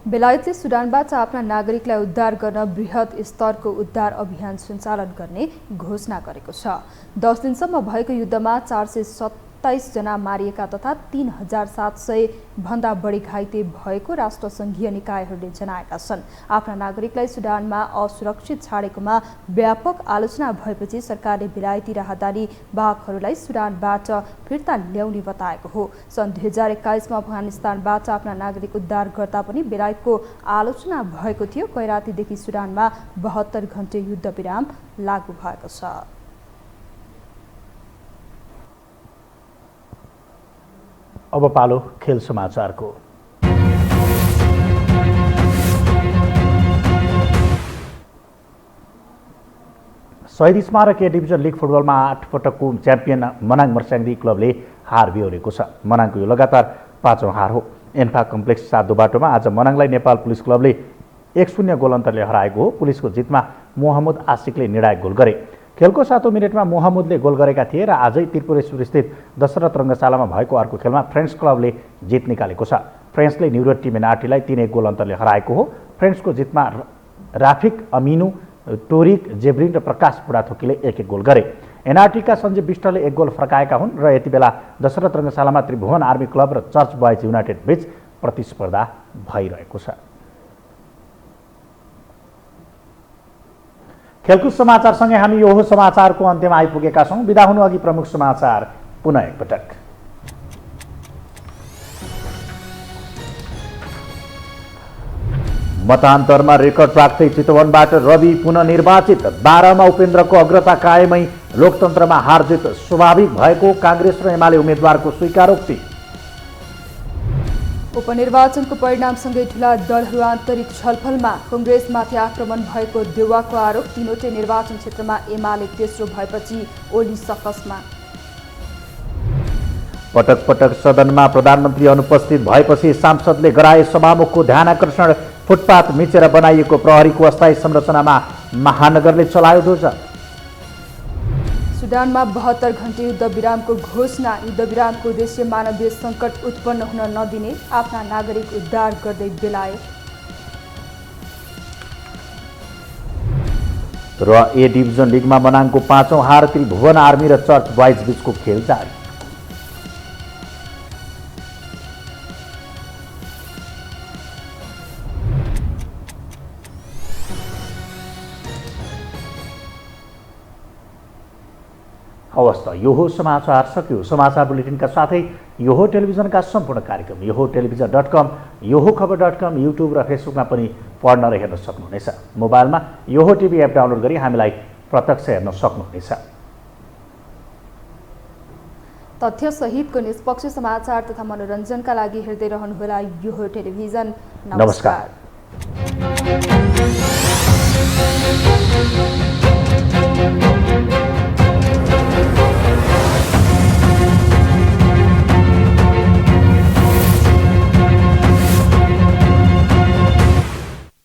बेलायतले सुडानबाट आफ्ना नागरिकलाई उद्धार गर्न बृहत स्तरको उद्धार अभियान सञ्चालन गर्ने घोषणा गरेको छ। 10 दिनसम्म भएको युद्धमा 427 जना मारिएका तथा 3700 भन्दा बढी घाइते भएको राष्ट्रसङ्घीय निकायहरूले जनाएका छन्। आफ्ना नागरिकलाई सुडानमा असुरक्षित छाडेकोमा व्यापक आलोचना भएपछि सरकारले बेलायती राहदानी वाहकहरूलाई सुडानबाट फिर्ता ल्याउने बताएको हो। सन् 2021 मा अफगानिस्तानबाट आफ्ना नागरिक उद्धार गर्दा पनि बेलायतको आलोचना भएको थियो। गैरातीदेखि सुडानमा 72 घण्टे युद्ध विराम लागू भएको छ। अब पालो खेल समाचारको। शहीद स्मारक ए डिभिजन लिग फुटबलमा 8 पटकको च्याम्पियन मनाङ मर्स्याङ्दी क्लबले हार बेहोरेको छ। मनाङको यो लगातार 5औं हार हो। एन्फा कम्प्लेक्स 7 बाटोमा आज मनाङलाई नेपाल पुलिस क्लबले 1-0 गोल अन्तरले हराएको हो। पुलिसको जितमा मोहम्मद आशिकले निर्णायक गोल गरे। खेलको 7औं मिनेटमा मोहम्मदले गोल गरेका थिए र आजै त्रिपुरेश्वर स्थित दशरथ रङ्गशालामा भएको अर्को खेलमा फ्रेन्च क्लबले जित निकालेको छ। फ्रेन्चले न्युरोड टिम एनआरटीलाई 3-1 गोल अन्तरले हराएको हो। फ्रेन्चको जितमा राफिक अमिनु, टोरिक जेब्रिन र प्रकाश बुढाथोकीले 1-1 गोल गरे। एनआरटीका सञ्जीव विष्टले 1 गोल फर्काएका हुन् र यति बेला दशरथ रङ्गशालामा त्रिभुवन आर्मी क्लब र चर्च बोइज युनाइटेड बीच प्रतिस्पर्धा भइरहेको छ। खेलकुद समाचारसँगै हामी यो समाचारको अन्त्यमा आइपुगेका छौँ। बिदा हुनु अघि प्रमुख समाचार पुनः एकपटक। मतान्तरमा रेकर्ड प्राप्तै चितवनबाट रवि पुनः निर्वाचित। 12 मा उपेन्द्रको अग्रता कायमै लोकतन्त्रमा हारजित स्वाभाविक भएको काङ्ग्रेस र एमाले उम्मेद्वारको स्वीकारोक्ति। उपनिर्वाचनको परिणामसँगै ठूला दलहरू आन्तरिक छलफलमा। कङ्ग्रेसमाथि आक्रमण भएको देउवाको आरोप। तीनवटै निर्वाचन क्षेत्रमा एमाले तेस्रो भएपछि ओली सकसमा। पटक पटक सदनमा प्रधानमन्त्री अनुपस्थित भएपछि सांसदले गराए सभामुखको ध्यानआकर्षण। फुटपाथ मिचेर बनाइएको प्रहरीको अस्थायी संरचनामा महानगरले चलायो ध्वजा। सुडानमा 72 घण्टे युद्धविरामको घोषणा। युद्धविरामको उद्देश्य मानवीय सङ्कट उत्पन्न हुन नदिने। आफ्ना नागरिक उद्धार गर्दै बेलायत। र ए डिभिजन लिगमा मनाङको 5औं हार। त्रिभुवन आर्मी र चर्च बोइज बीचको खेल जारी। हवस् त यो हो समाचार सक्यो। समाचार बुलेटिनका साथै यो हो टेलिभिजनका सम्पूर्ण कार्यक्रम यो हो टेलिभिजन.com, यो हो खबर.com, युट्युब र फेसबुकमा पनि पढ्न र हेर्न सक्नुहुनेछ। मोबाइलमा यो हो टिभी एप डाउनलोड गरी हामीलाई प्रत्यक्ष हेर्न सक्नुहुनेछ। तथ्यसहितको निष्पक्ष समाचार तथा मनोरञ्जनका लागि हेर्दै रहनुहोला यो हो टेलिभिजन। नमस्कार।